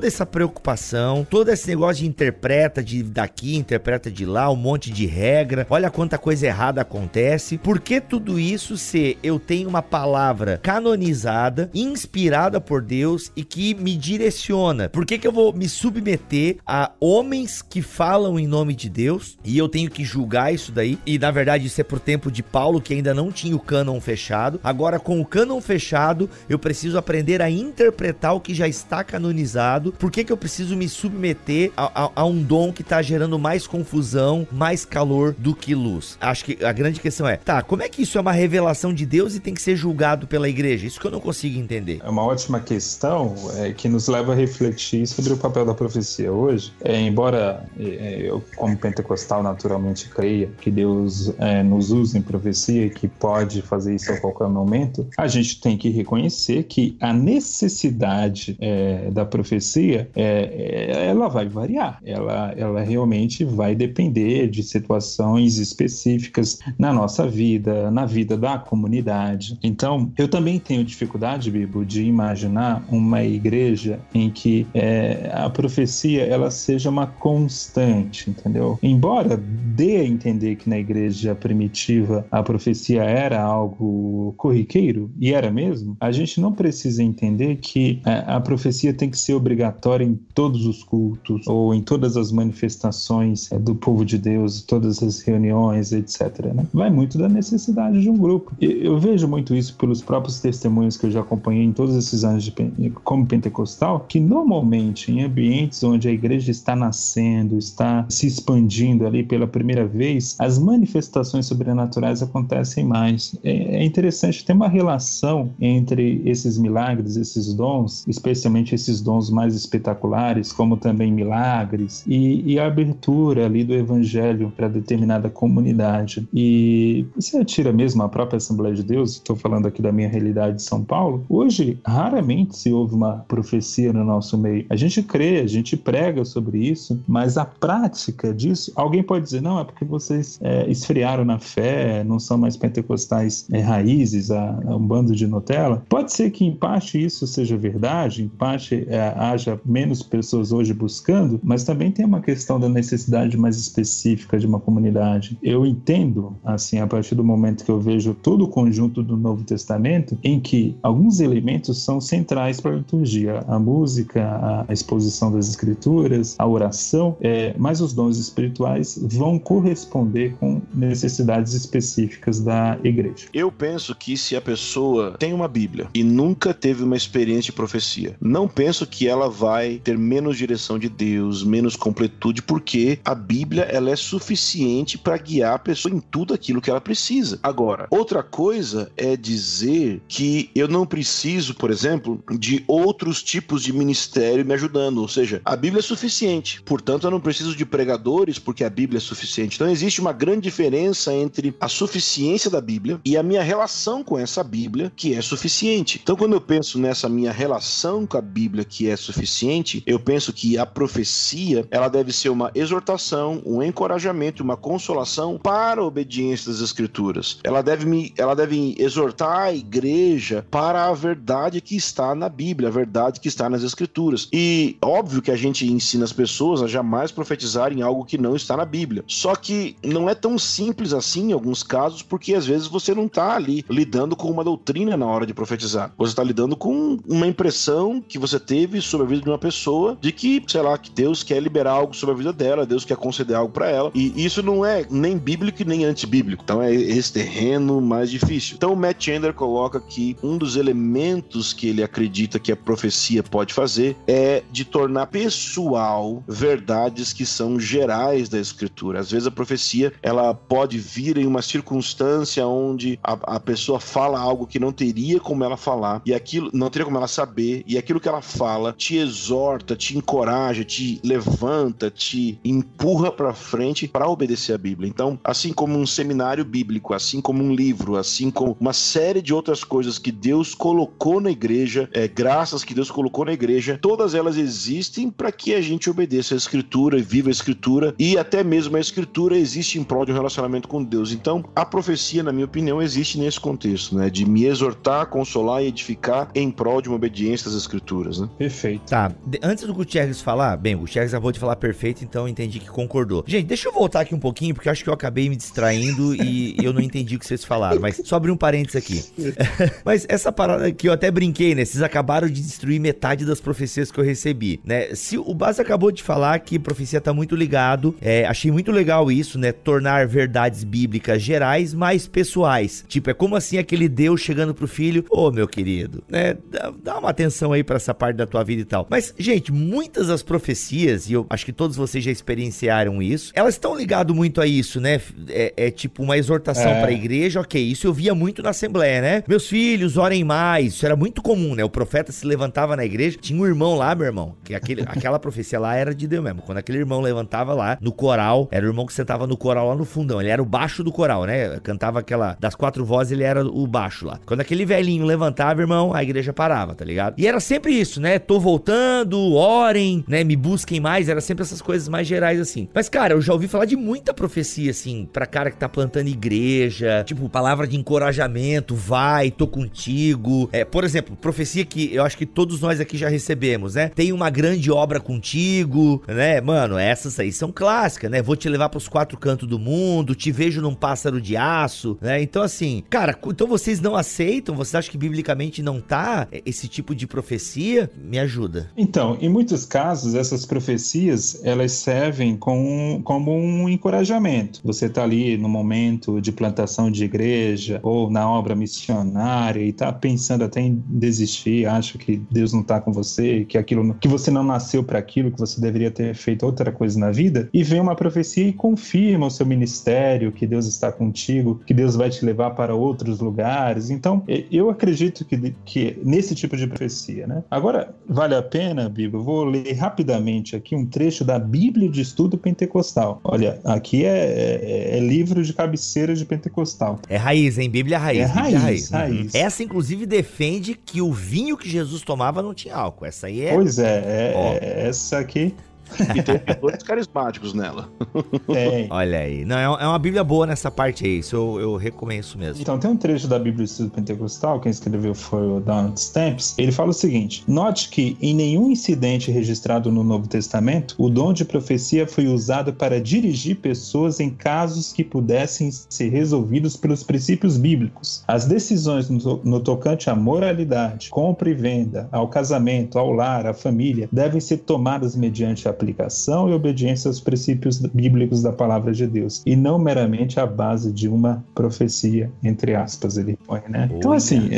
essa preocupação, todo esse negócio de interpreta de daqui, interpreta de lá, um monte de regra, olha quanta coisa errada acontece. Por que tudo isso se eu tenho uma palavra canonizada, inspirada por Deus e que me direciona? Por que eu vou me submeter a homens que falam em nome de Deus e eu tenho que julgar isso daí? E na verdade isso é por tempo de Paulo, que ainda não tinha o cânon fechado. Agora, com o cânon fechado, eu preciso aprender a interpretar o que já está canonizado. Por que eu preciso me submeter a um dom que está gerando mais confusão, mais calor do que luz? Acho que a grande questão é, como é que isso é uma revelação de Deus e tem que ser julgado pela igreja? Isso que eu não consigo entender. É uma ótima questão que nos leva a refletir sobre o papel da profecia hoje. Embora eu, como pentecostal, naturalmente creia que Deus nos usa em profecia e que pode fazer isso a qualquer momento, a gente tem que reconhecer que a necessidade da profecia, ela vai variar. Ela realmente vai depender de situações específicas na nossa vida, na vida da comunidade. Então, eu também tenho dificuldade, Bibo, de imaginar uma igreja em que a profecia ela seja uma constante, entendeu? Embora dê a entender que na igreja primitiva a profecia era algo corriqueiro, e era mesmo, a gente não precisa entender que a profecia tem que ser obrigatória em todos os cultos ou em todas as manifestações do povo de Deus, todas as reuniões, etc. Né? Vai muito da necessidade de um grupo. Eu vejo muito isso pelos próprios testemunhos testemunhos que eu já acompanhei em todos esses anos como pentecostal, que normalmente em ambientes onde a igreja está nascendo, está se expandindo ali pela primeira vez, as manifestações sobrenaturais acontecem mais. É interessante, tem uma relação entre esses milagres, esses dons, especialmente esses dons mais espetaculares, como também milagres, e a abertura ali do evangelho para determinada comunidade. E você atira mesmo a própria Assembleia de Deus, estou falando aqui da minha realidade de São Paulo, hoje raramente se ouve uma profecia no nosso meio. A gente crê, a gente prega sobre isso, mas a prática disso, alguém pode dizer, não, é porque vocês esfriaram na fé, não são mais pentecostais raízes, um bando de Nutella. Pode ser que em parte isso seja verdade, em parte haja menos pessoas hoje buscando, mas também tem uma questão da necessidade mais específica de uma comunidade. Eu entendo, assim, a partir do momento que eu vejo todo o conjunto do Novo Testamento, em que alguns elementos são centrais para a liturgia, a música, a exposição das escrituras, a oração, mas os dons espirituais vão corresponder com necessidades específicas da igreja. Eu penso que se a pessoa tem uma Bíblia e nunca teve uma experiência de profecia, não penso que ela vai ter menos direção de Deus, menos completude, porque a Bíblia ela é suficiente para guiar a pessoa em tudo aquilo que ela precisa. Agora, outra coisa é dizer que eu não preciso, por exemplo, de outros tipos de ministério me ajudando, ou seja, a Bíblia é suficiente, portanto eu não preciso de pregadores porque a Bíblia é suficiente. Então existe uma grande diferença entre a suficiência da Bíblia e a minha relação com essa Bíblia, que é suficiente. Então quando eu penso nessa minha relação com a Bíblia que é suficiente, eu penso que a profecia, ela deve ser uma exortação, um encorajamento, uma consolação para a obediência das Escrituras. Ela deve exortar a igreja para a verdade que está na Bíblia, a verdade que está nas Escrituras. E óbvio que a gente ensina as pessoas a jamais profetizarem algo que não está na Bíblia. Só que não é tão simples assim em alguns casos, porque às vezes você não está ali lidando com uma doutrina na hora de profetizar. Você está lidando com uma impressão que você teve sobre a vida de uma pessoa, de que, sei lá, que Deus quer liberar algo sobre a vida dela, Deus quer conceder algo para ela. E isso não é nem bíblico e nem antibíblico. Então é esse terreno mais difícil. Então o Matt Chandler coloca que um dos elementos que ele acredita que a profecia pode fazer é de tornar pessoal verdades que são gerais da Escritura. Às vezes a profecia ela pode vir em uma circunstância onde a pessoa fala algo que não teria como ela falar, e aquilo não teria como ela saber, e aquilo que ela fala te exorta, te encoraja, te levanta, te empurra para frente para obedecer a Bíblia. Então, assim como um seminário bíblico, assim como um livro, assim como uma série de outras coisas que Deus colocou na igreja, graças que Deus colocou na igreja, todas elas existem para que a gente obedeça a Escritura e viva a Escritura, e até mesmo a Escritura existe em prol de um relacionamento com Deus. Então, a profecia, na minha opinião, existe nesse contexto, né? De me exortar, consolar e edificar em prol de uma obediência às Escrituras, né? Perfeito. Tá, antes do Gutierrez falar, bem, o Gutierrez acabou de falar perfeito, então eu entendi que concordou. Gente, deixa eu voltar aqui um pouquinho, porque eu acho que eu acabei me distraindo e eu não entendi o que vocês falaram, mas só abrir um parênteses aqui. Mas essa parada que eu até brinquei, né? Vocês acabaram de destruir metade das profecias que eu recebi, né? Se o Bas acabou de falar que profecia tá muito ligado, achei muito legal isso, né? Tornar verdades bíblicas gerais mais pessoais. Tipo, é como assim aquele Deus chegando pro filho, ô meu querido, né? Dá uma atenção aí pra essa parte da tua vida e tal. Mas, gente, muitas das profecias, e eu acho que todos vocês já experienciaram isso, elas estão ligadas muito a isso, né? É tipo uma exortação pra igreja, ok, isso eu via muito na Assembleia, né? Meus filhos, orem mais, isso era muito comum, né? O profeta se levantava na igreja, tinha um irmão lá, meu irmão, que aquela profecia lá era de Deus mesmo. Quando aquele irmão levantava lá no coral, era o irmão que sentava no coral lá no fundão, ele era o baixo do coral, né? Cantava aquela, das 4 vozes, ele era o baixo lá. Quando aquele velhinho levantava, irmão, a igreja parava, tá ligado? E era sempre isso, né? Tô voltando, orem, né? Me busquem mais, era sempre essas coisas mais gerais assim. Mas, cara, eu já ouvi falar de muita profecia, assim, pra cara que tá plantando igreja, tipo, palavra de encorajamento, vai, tô contigo. Por exemplo, profecia que eu acho que todos nós aqui já recebemos, né? Tem uma grande obra contigo, né? Mano, essas aí são clássicas, né? Vou te levar pros 4 cantos do mundo, te vejo num pássaro de aço, né? Então, assim, cara, então vocês não aceitam? Vocês acham que biblicamente não tá esse tipo de profecia? Me ajuda. Então, em muitos casos, essas profecias, elas servem como um encorajamento. Você tá ali no momento de plantação de igreja ou na obra missionária, área e tá pensando até em desistir, acha que Deus não tá com você, que você não nasceu para aquilo, que você deveria ter feito outra coisa na vida, e vem uma profecia e confirma o seu ministério, que Deus está contigo, que Deus vai te levar para outros lugares. Então, eu acredito que nesse tipo de profecia, né? Agora, vale a pena, Bíblia, eu vou ler rapidamente aqui um trecho da Bíblia de Estudo Pentecostal. Olha, aqui é livro de cabeceira de pentecostal. É raiz, hein? Bíblia raiz. É Bíblia raiz. Essa, inclusive, defende que o vinho que Jesus tomava não tinha álcool. Essa aí é... Pois essa aqui... E tem dois carismáticos nela. Olha aí. Não, é uma Bíblia boa nessa parte aí. Isso eu recomendo mesmo. Então, tem um trecho da Bíblia do Estudo Pentecostal, quem escreveu foi o Donald Stamps. Ele fala o seguinte: note que em nenhum incidente registrado no Novo Testamento, o dom de profecia foi usado para dirigir pessoas em casos que pudessem ser resolvidos pelos princípios bíblicos. As decisões no tocante à moralidade, compra e venda, ao casamento, ao lar, à família, devem ser tomadas mediante a aplicação e obediência aos princípios bíblicos da palavra de Deus, e não meramente à base de uma profecia, entre aspas, ele põe, né? Então, assim,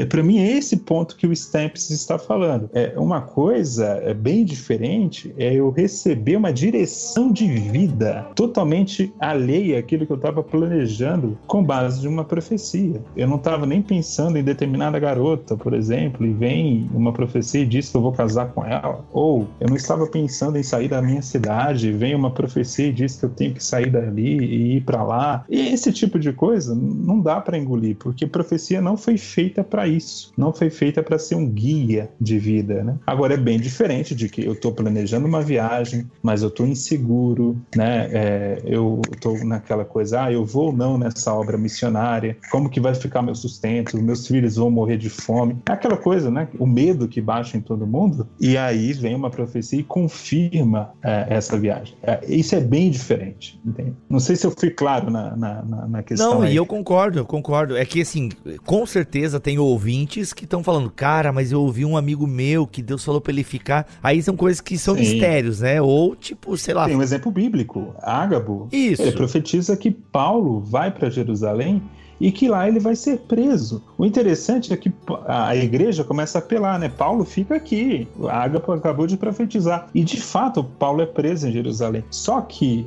para mim é esse ponto que o Stamps está falando. Uma coisa bem diferente é eu receber uma direção de vida totalmente alheia àquilo que eu estava planejando com base de uma profecia. Eu não estava nem pensando em determinada garota, por exemplo, e vem uma profecia e diz que eu vou casar com ela. Ou eu não estava pensando em sair da minha cidade, vem uma profecia e diz que eu tenho que sair dali e ir para lá. E esse tipo de coisa não dá para engolir, porque profecia não foi feita para isso, não foi feita para ser um guia de vida, né? Agora é bem diferente de que eu estou planejando uma viagem, mas eu estou inseguro, né? Eu estou naquela coisa, eu vou ou não nessa obra missionária, como que vai ficar meu sustento, meus filhos vão morrer de fome, é aquela coisa, né? O medo que baixa em todo mundo, e aí vem uma profecia e confirma essa viagem. Isso é bem diferente, entende? Não sei se eu fui claro na questão. Não, aí. E eu concordo. É que, assim, com certeza tem ouvintes que estão falando, cara, mas eu ouvi um amigo meu que Deus falou pra ele ficar. Aí são coisas que são mistérios, né? Ou, tipo, sei lá. Tem um exemplo bíblico, Ágabo. Isso. Ele profetiza que Paulo vai para Jerusalém e que lá ele vai ser preso. O interessante é que a igreja começa a apelar, né? Paulo fica aqui, Ágabo acabou de profetizar. E de fato, Paulo é preso em Jerusalém. Só que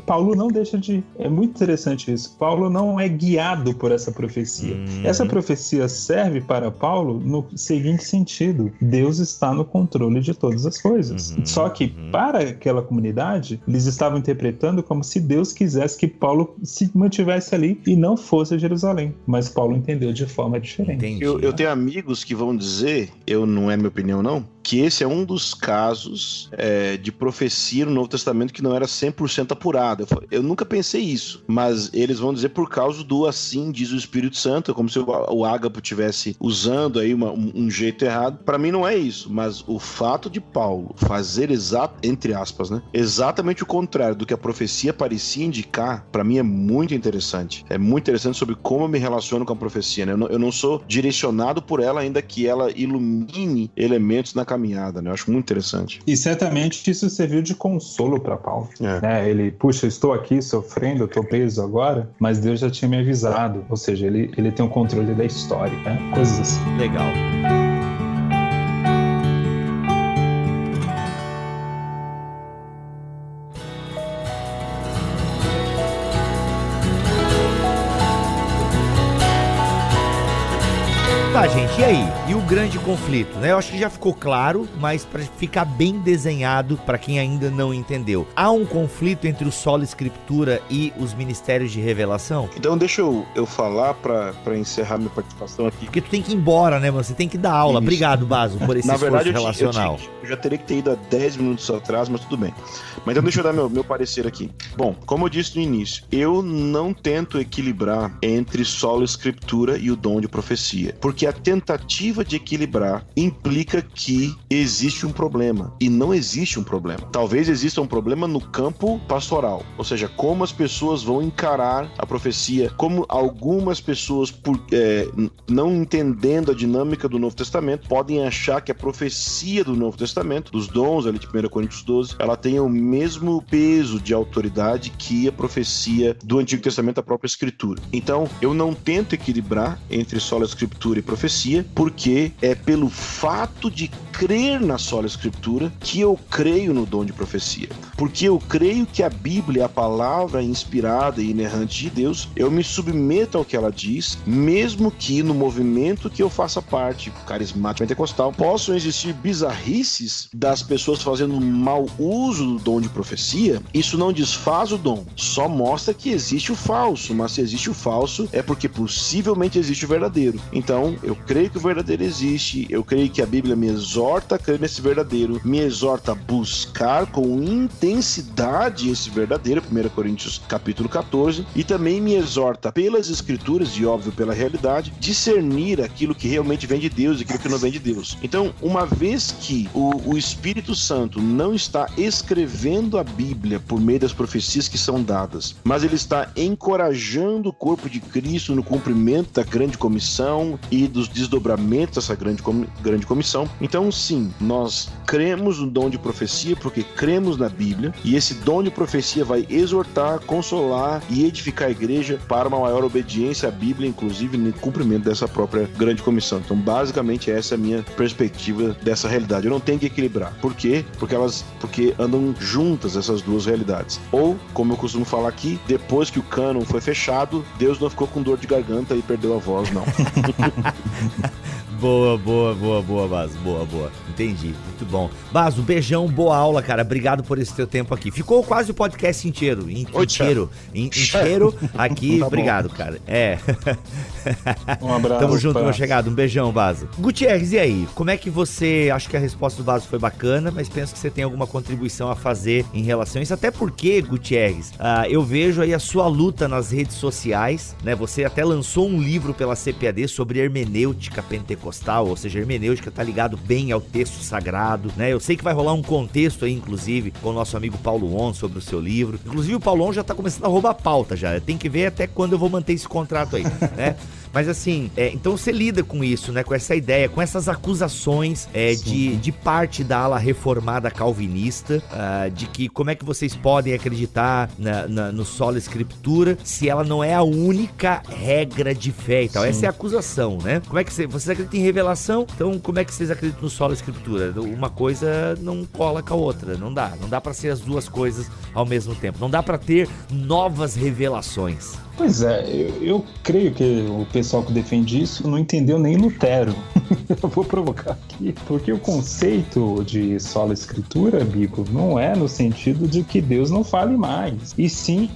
Paulo não deixa de... É muito interessante isso. Paulo não é guiado por essa profecia. Essa profecia serve para Paulo no seguinte sentido: Deus está no controle de todas as coisas. Só que para aquela comunidade, eles estavam interpretando como se Deus quisesse que Paulo se mantivesse ali e não fosse a Jerusalém. Mas Paulo entendeu de forma diferente. Eu tenho amigos que vão dizer, não é minha opinião não, que esse é um dos casos de profecia no Novo Testamento que não era 100% apurado. Eu nunca pensei isso, mas eles vão dizer por causa do assim diz o Espírito Santo, como se o Ágabo estivesse usando aí um jeito errado. Para mim não é isso, mas o fato de Paulo fazer entre aspas, né, exatamente o contrário do que a profecia parecia indicar, para mim é muito interessante. É muito interessante sobre como eu me relaciono com a profecia, né? Eu não sou direcionado por ela, ainda que ela ilumine elementos na caminhada, né? Eu acho muito interessante. E certamente isso serviu de consolo para Paulo. Ele, puxa, eu estou aqui sofrendo, eu estou preso agora, mas Deus já tinha me avisado. Ou seja, ele tem o controle da história, né? Coisas assim. Legal. Tá, gente, e aí? E o grande conflito, né? Eu acho que já ficou claro, mas para ficar bem desenhado para quem ainda não entendeu. Há um conflito entre o Sola Escritura e os ministérios de revelação? Então deixa eu falar para encerrar minha participação aqui. Porque tu tem que ir embora, né, mano? Você tem que dar aula. Isso. Obrigado, Baso, por esse esforço relacional. Eu já teria que ter ido há 10 minutos atrás, mas tudo bem. Mas então deixa eu dar meu parecer aqui. Bom, como eu disse no início, eu não tento equilibrar entre Sola Escritura e o dom de profecia. Porque a tentativa de equilibrar implica que existe um problema, e não existe um problema. Talvez exista um problema no campo pastoral, ou seja, como as pessoas vão encarar a profecia, como algumas pessoas, não entendendo a dinâmica do Novo Testamento, podem achar que a profecia do Novo Testamento, dos dons ali de 1 Coríntios 12, ela tem o mesmo peso de autoridade que a profecia do Antigo Testamento, a própria Escritura. Então, eu não tento equilibrar entre sola Escritura e profecia, porque é pelo fato de crer na sola Escritura que eu creio no dom de profecia. Porque eu creio que a Bíblia é a palavra inspirada e inerrante de Deus, eu me submeto ao que ela diz, mesmo que no movimento que eu faça parte, carismático pentecostal, possam existir bizarrices das pessoas fazendo mau uso do dom de profecia. Isso não desfaz o dom, só mostra que existe o falso, mas se existe o falso é porque possivelmente existe o verdadeiro. Então, eu creio que o verdadeiro existe, eu creio que a Bíblia me exorta a crer nesse verdadeiro, me exorta a buscar com intensidade esse verdadeiro, 1 Coríntios capítulo 14, e também me exorta pelas Escrituras, e óbvio pela realidade, discernir aquilo que realmente vem de Deus e aquilo que não vem de Deus. Então, uma vez que o Espírito Santo não está escrevendo a Bíblia por meio das profecias que são dadas, mas ele está encorajando o corpo de Cristo no cumprimento da grande comissão e dos desdobramentos dessa grande comissão, então sim, nós cremos no dom de profecia porque cremos na Bíblia, e esse dom de profecia vai exortar, consolar e edificar a igreja para uma maior obediência à Bíblia, inclusive no cumprimento dessa própria grande comissão. Então, basicamente, essa é a minha perspectiva dessa realidade. Eu não tenho que equilibrar. Por quê? Porque andam juntas essas duas realidades. Ou, como eu costumo falar aqui, depois que o cânon foi fechado, Deus não ficou com dor de garganta e perdeu a voz, não. Boa, Baso. Boa. Entendi. Muito bom. Baso, beijão, boa aula, cara. Obrigado por esse teu tempo aqui. Ficou quase o podcast inteiro. Inteiro aqui. Tá, obrigado, cara. Um abraço. Tamo junto, meu chegado. Um beijão, Baso. Gutierrez, e aí? Como é que você... Acho que a resposta do Baso foi bacana, mas penso que você tem alguma contribuição a fazer em relação a isso. Até porque, Gutierrez, eu vejo aí a sua luta nas redes sociais, né? Você até lançou um livro pela CPAD sobre hermenêutica pentecostal, ou seja, hermenêutica tá ligado bem ao texto sagrado, né? Eu sei que vai rolar um contexto aí, inclusive, com o nosso amigo Paulo On sobre o seu livro. Inclusive, o Paulo On já tá começando a roubar a pauta já. Tem que ver até quando eu vou manter esse contrato aí, né? Mas assim, então você lida com isso, né? Com essa ideia, com essas acusações de parte da ala reformada calvinista, de que como é que vocês podem acreditar no sola Escritura se ela não é a única regra de fé e tal. Essa é a acusação, né? Como é que vocês acreditam em revelação? Então como é que vocês acreditam no sola Escritura? Uma coisa não cola com a outra, não dá pra ser as duas coisas ao mesmo tempo, não dá pra ter novas revelações. Pois é, eu creio que o pessoal que defende isso não entendeu nem Lutero. Eu vou provocar aqui, porque o conceito de sola Escritura, Bico, não é no sentido de que Deus não fale mais, e sim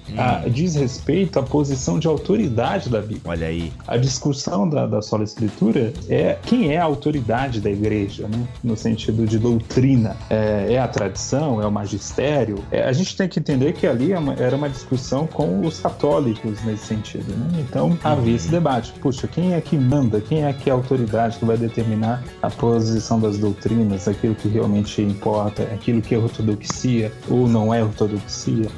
diz respeito à posição de autoridade da Bíblia. Olha aí. A discussão da sola Escritura é quem é a autoridade da igreja, né? No sentido de doutrina. É a tradição? É o magistério? A gente tem que entender que ali era uma discussão com os católicos, nesse sentido, né? Então havia esse debate. Puxa, quem é que manda? Quem é que é a autoridade que vai determinar a posição das doutrinas, aquilo que realmente importa, aquilo que é ortodoxia ou não é ortodoxia?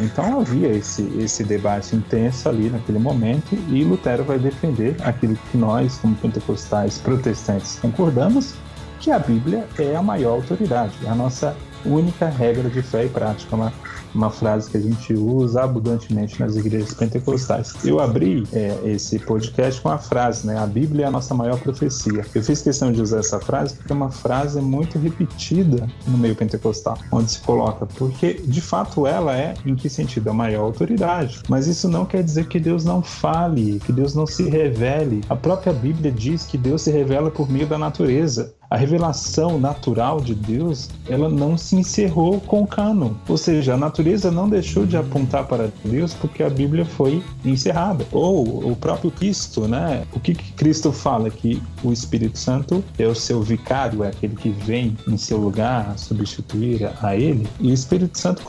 Então havia esse debate intenso ali naquele momento, e Lutero vai defender aquilo que nós, como pentecostais protestantes, concordamos, que a Bíblia é a maior autoridade, é a nossa única regra de fé e prática, uma frase que a gente usa abundantemente nas igrejas pentecostais. Eu abri esse podcast com a frase, né? A Bíblia é a nossa maior profecia. Eu fiz questão de usar essa frase porque é uma frase muito repetida no meio pentecostal, onde se coloca, porque de fato ela é, em que sentido? A maior autoridade. Mas isso não quer dizer que Deus não fale, que Deus não se revele. A própria Bíblia diz que Deus se revela por meio da natureza. a revelação natural de Deus, ela não se encerrou com o cânon. Ou seja, a natureza não deixou de apontar para Deus porque a Bíblia foi encerrada. Ou o próprio Cristo, né? O que Cristo fala? Que o Espírito Santo é o seu vicário, é aquele que vem em seu lugar substituir a ele. E o Espírito Santo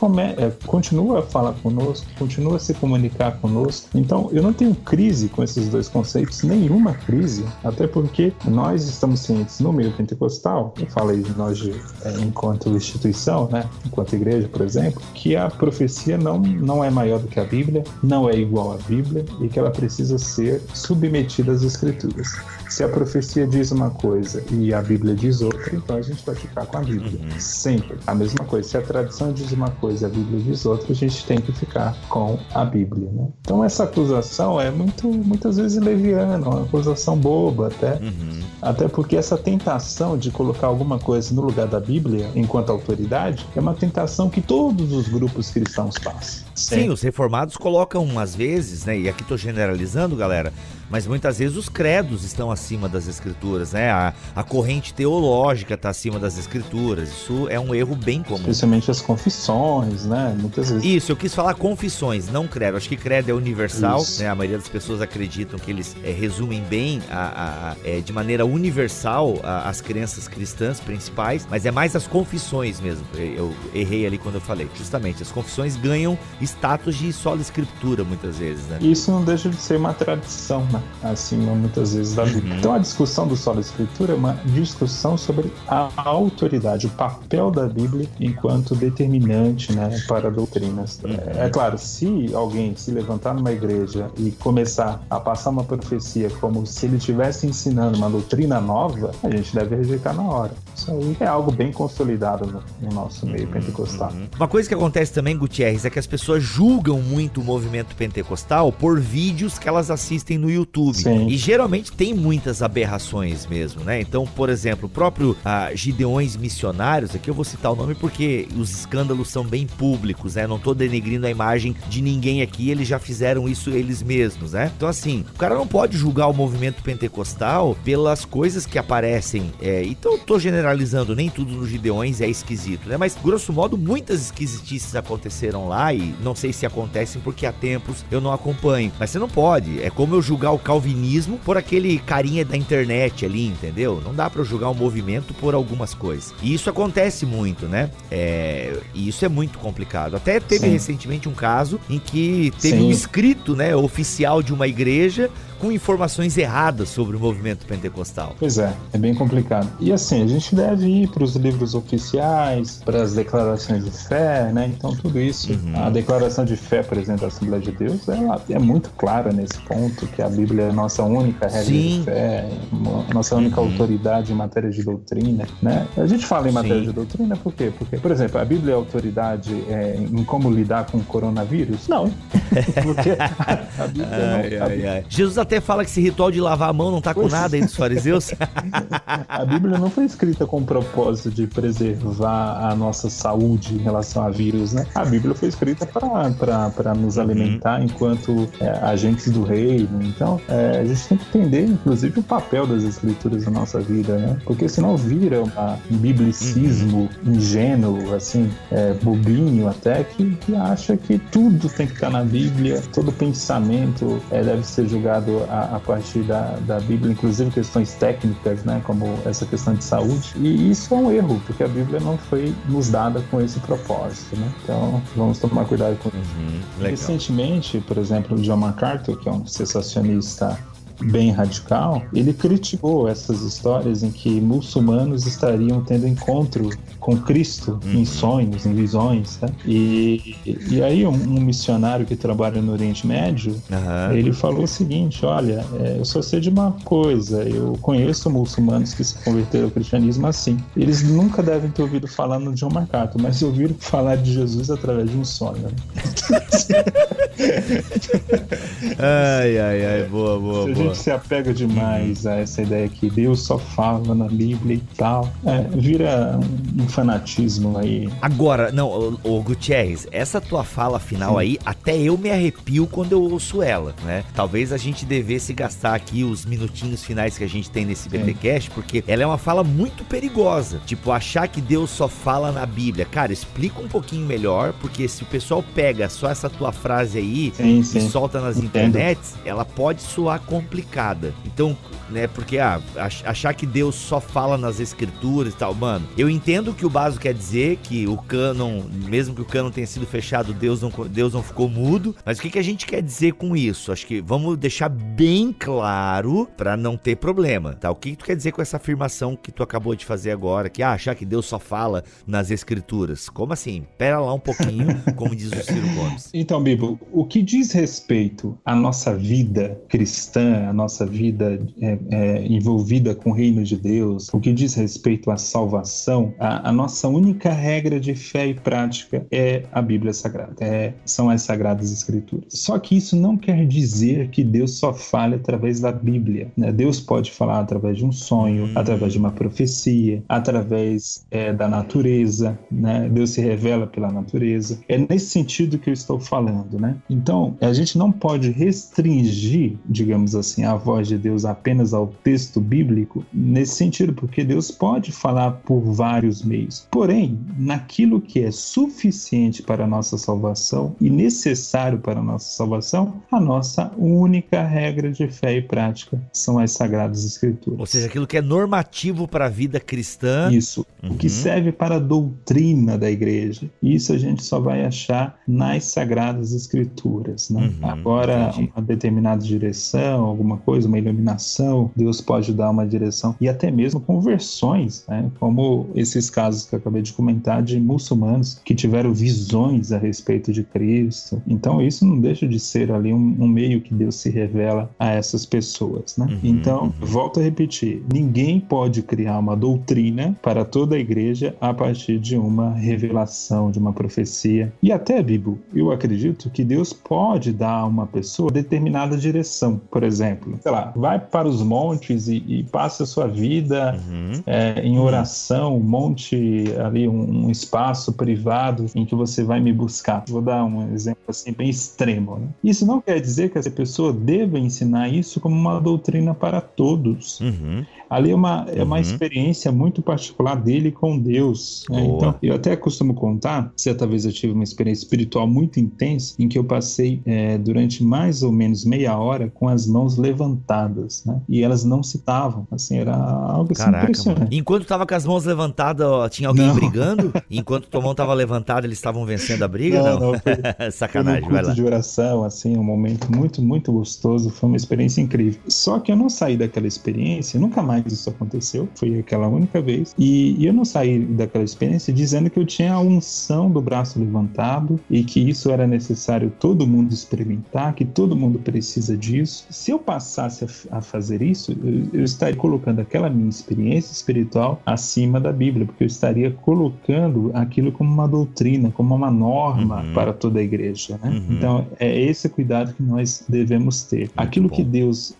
continua a falar conosco, continua a se comunicar conosco. Então, eu não tenho crise com esses dois conceitos, nenhuma crise, até porque nós estamos cientes no meio pentecostal, eu falei de nós enquanto instituição, né? Enquanto igreja, por exemplo, que a profecia não é maior do que a Bíblia, não é igual à Bíblia e que ela precisa ser submetida às Escrituras. Se a profecia diz uma coisa e a Bíblia diz outra, então a gente vai ficar com a Bíblia. Sempre. A mesma coisa. Se a tradição diz uma coisa e a Bíblia diz outra, a gente tem que ficar com a Bíblia, né? Então essa acusação é muitas vezes leviana, uma acusação boba até. Até porque essa tentação de colocar alguma coisa no lugar da Bíblia enquanto autoridade é uma tentação que todos os grupos cristãos passam. Sim, os reformados colocam às vezes, né? E aqui estou generalizando, galera, mas muitas vezes os credos estão acima das escrituras, né? A corrente teológica está acima das escrituras. Isso é um erro bem comum. Especialmente as confissões, né? Muitas vezes. Isso, eu quis falar confissões, não credo. Acho que credo é universal, né? A maioria das pessoas acreditam que eles resumem bem de maneira universal as crenças cristãs principais, mas é mais as confissões mesmo. Eu errei ali quando eu falei. Justamente, as confissões ganham status de sola escritura muitas vezes, né? Isso não deixa de ser uma tradição, né? Acima muitas vezes da Bíblia. Então a discussão do sola escritura é uma discussão sobre a autoridade, o papel da Bíblia enquanto determinante, né, para doutrinas. É claro, se alguém se levantar numa igreja e começar a passar uma profecia como se ele estivesse ensinando uma doutrina nova, a gente deve rejeitar na hora. Isso aí é algo bem consolidado no nosso meio pentecostal. Uma coisa que acontece também, Gutierrez, é que as pessoas julgam muito o movimento pentecostal por vídeos que elas assistem no YouTube. Sim. E geralmente tem muitas aberrações mesmo, né? Então, por exemplo, o próprio Gideões Missionários, aqui eu vou citar o nome porque os escândalos são bem públicos, né? Não tô denegrindo a imagem de ninguém aqui, eles já fizeram isso eles mesmos, né? Então, assim, o cara não pode julgar o movimento pentecostal pelas coisas que aparecem. Então, eu tô generalizando, nem tudo no Gideões é esquisito, né? Mas, grosso modo, muitas esquisitices aconteceram lá e não sei se acontecem porque há tempos eu não acompanho. Mas você não pode. É como eu julgar o calvinismo por aquele carinha da internet ali, entendeu? Não dá pra eu julgar um movimento por algumas coisas. E isso acontece muito, né? E isso é muito complicado. Até teve recentemente um caso em que teve um escrito, né, oficial de uma igreja com informações erradas sobre o movimento pentecostal. Pois é bem complicado. E assim, a gente deve ir para os livros oficiais, para as declarações de fé, né? Então tudo isso, a declaração de fé, por exemplo, da Assembleia de Deus, ela é muito clara nesse ponto, que a Bíblia é a nossa única regra de fé, nossa única autoridade em matéria de doutrina, né? A gente fala em matéria de doutrina por quê? Porque, por exemplo, a Bíblia é autoridade em como lidar com o coronavírus? Não. Porque a Bíblia Jesus até fala que esse ritual de lavar a mão não tá com nada aí dos fariseus. A Bíblia não foi escrita com o propósito de preservar a nossa saúde em relação a vírus, né? A Bíblia foi escrita para nos alimentar enquanto agentes do reino. Então, a gente tem que entender, inclusive, o papel das escrituras na nossa vida, né? Porque senão vira um biblicismo ingênuo, assim, bobinho até, que acha que tudo tem que estar na Bíblia, todo pensamento deve ser julgado a partir da Bíblia, inclusive questões técnicas, né, como essa questão de saúde. E isso é um erro, porque a Bíblia não foi nos dada com esse propósito, né? Então, vamos tomar cuidado com isso. Recentemente, por exemplo, o John MacArthur, que é um sensacionista bem radical, ele criticou essas histórias em que muçulmanos estariam tendo encontro com Cristo em sonhos, em visões, tá? E aí um missionário que trabalha no Oriente Médio, ele falou o seguinte: olha, eu só sei de uma coisa, eu conheço muçulmanos que se converteram ao cristianismo assim. Eles nunca devem ter ouvido falar no John MacArthur, mas ouviram falar de Jesus através de um sonho, né? Ai, boa. gente se apega demais a essa ideia que Deus só fala na Bíblia e tal. Vira um fanatismo aí. Agora, não, ô Gutierrez, essa tua fala final aí, até eu me arrepio quando eu ouço ela, né? Talvez a gente devesse gastar aqui os minutinhos finais que a gente tem nesse BTcast, porque ela é uma fala muito perigosa. Tipo, achar que Deus só fala na Bíblia. Cara, explica um pouquinho melhor, porque se o pessoal pega só essa tua frase aí e solta nas internets, ela pode soar complicada. Então, né, porque achar que Deus só fala nas escrituras e tal, mano, eu entendo que o básico quer dizer que o cânon, mesmo que o cânon tenha sido fechado, Deus não ficou mudo, mas o que a gente quer dizer com isso? Acho que vamos deixar bem claro pra não ter problema, tá? O que tu quer dizer com essa afirmação que tu acabou de fazer agora, que achar que Deus só fala nas escrituras? Como assim? Pera lá um pouquinho, como diz o Ciro Gomes. Então, Bibo, o que diz respeito à nossa vida cristã, a nossa vida envolvida com o reino de Deus, o que diz respeito à salvação, a nossa única regra de fé e prática é a Bíblia Sagrada, são as Sagradas Escrituras. Só que isso não quer dizer que Deus só fale através da Bíblia, né? Deus pode falar através de um sonho, através de uma profecia, através da natureza, né? Deus se revela pela natureza. É nesse sentido que eu estou falando, né? Então, a gente não pode restringir, digamos assim, a voz de Deus apenas ao texto bíblico nesse sentido, porque Deus pode falar por vários meios. Porém, naquilo que é suficiente para a nossa salvação e necessário para a nossa salvação, a nossa única regra de fé e prática são as Sagradas Escrituras. Ou seja, aquilo que é normativo para a vida cristã. Isso. O que serve para a doutrina da igreja. Isso a gente só vai achar nas Sagradas Escrituras, né? Agora, entendi. Uma determinada direção, alguma coisa, uma iluminação, Deus pode dar uma direção, e até mesmo conversões, né? Como esses casos que eu acabei de comentar de muçulmanos que tiveram visões a respeito de Cristo. Então isso não deixa de ser ali um meio que Deus se revela a essas pessoas, né? Então, volto a repetir, ninguém pode criar uma doutrina para toda a igreja a partir de uma revelação, de uma profecia. E até, Bibo, eu acredito que Deus pode dar a uma pessoa determinada direção. Por exemplo, sei lá, vai para os montes e passa a sua vida em oração, monte ali um espaço privado em que você vai me buscar. Vou dar um exemplo assim bem extremo, né? Isso não quer dizer que essa pessoa deva ensinar isso como uma doutrina para todos. Ali é uma experiência muito particular dele com Deus, né? Então, eu até costumo contar, certa vez eu tive uma experiência espiritual muito intensa, em que eu passei durante mais ou menos meia hora com as mãos levantadas, né? E elas não se estavam, assim, era algo assim impressionante. Mano. Enquanto tava com as mãos levantadas, tinha alguém brigando? Enquanto tua mão tava levantada, eles estavam vencendo a briga? Não. Sacanagem, vai lá. De oração, assim, um momento muito, muito gostoso, foi uma experiência incrível. Só que eu não saí daquela experiência, nunca mais isso aconteceu, foi aquela única vez, e eu não saí daquela experiência dizendo que eu tinha a unção do braço levantado e que isso era necessário todo mundo experimentar, que todo mundo precisa disso. Se eu passasse a fazer isso, eu estaria colocando aquela minha experiência espiritual acima da Bíblia, porque eu estaria colocando aquilo como uma doutrina, como uma norma para toda a igreja, né? Então, é esse cuidado que nós devemos ter. Aquilo que Deus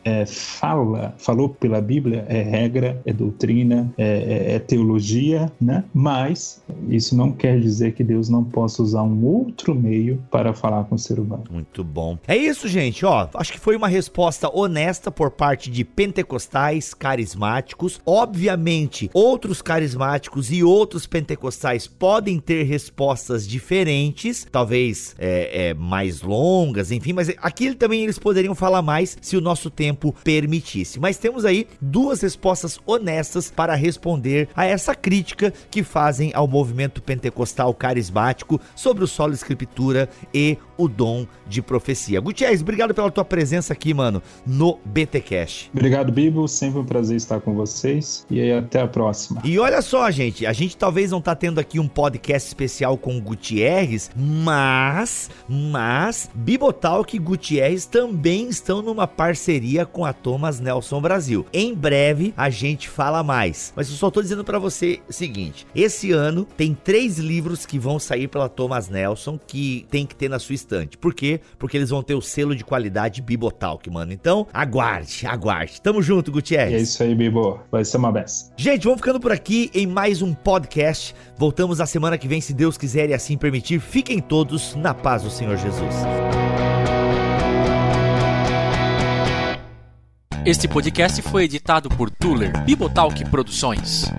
falou pela Bíblia é regra, é doutrina, é teologia, né? Mas isso não quer dizer que Deus não possa usar um outro meio para falar com o ser humano. Muito bom. É isso, gente, ó, acho que foi uma resposta honesta por parte de pentecostais, carismáticos. Obviamente, outros carismáticos e outros pentecostais podem ter respostas diferentes, talvez mais longas, enfim, mas aqui também eles poderiam falar mais se o nosso tempo permitisse. Mas temos aí duas respostas honestas para responder a essa crítica que fazem ao movimento pentecostal carismático sobre o solo escritura e o dom de profecia. Gutierrez, obrigado pela tua presença aqui, mano, no BTcast. Obrigado, Bibo, sempre um prazer estar com vocês e aí até a próxima. E olha só, gente, a gente talvez não tá tendo aqui um podcast especial com o Gutierrez, mas Bibotalk e Gutierrez também estão numa parceria com a Thomas Nelson Brasil. Em breve a gente fala mais, mas eu só tô dizendo pra você o seguinte: esse ano tem 3 livros que vão sair pela Thomas Nelson que tem que ter na sua estante bastante. Por quê? Porque eles vão ter o selo de qualidade Bibotalk, mano. Então, aguarde. Tamo junto, Gutierrez. É isso aí, Bibo. Vai ser uma benção. Gente, vamos ficando por aqui em mais um podcast. Voltamos na semana que vem, se Deus quiser e assim permitir. Fiquem todos na paz do Senhor Jesus. Este podcast foi editado por Tuller Bibotalk Produções.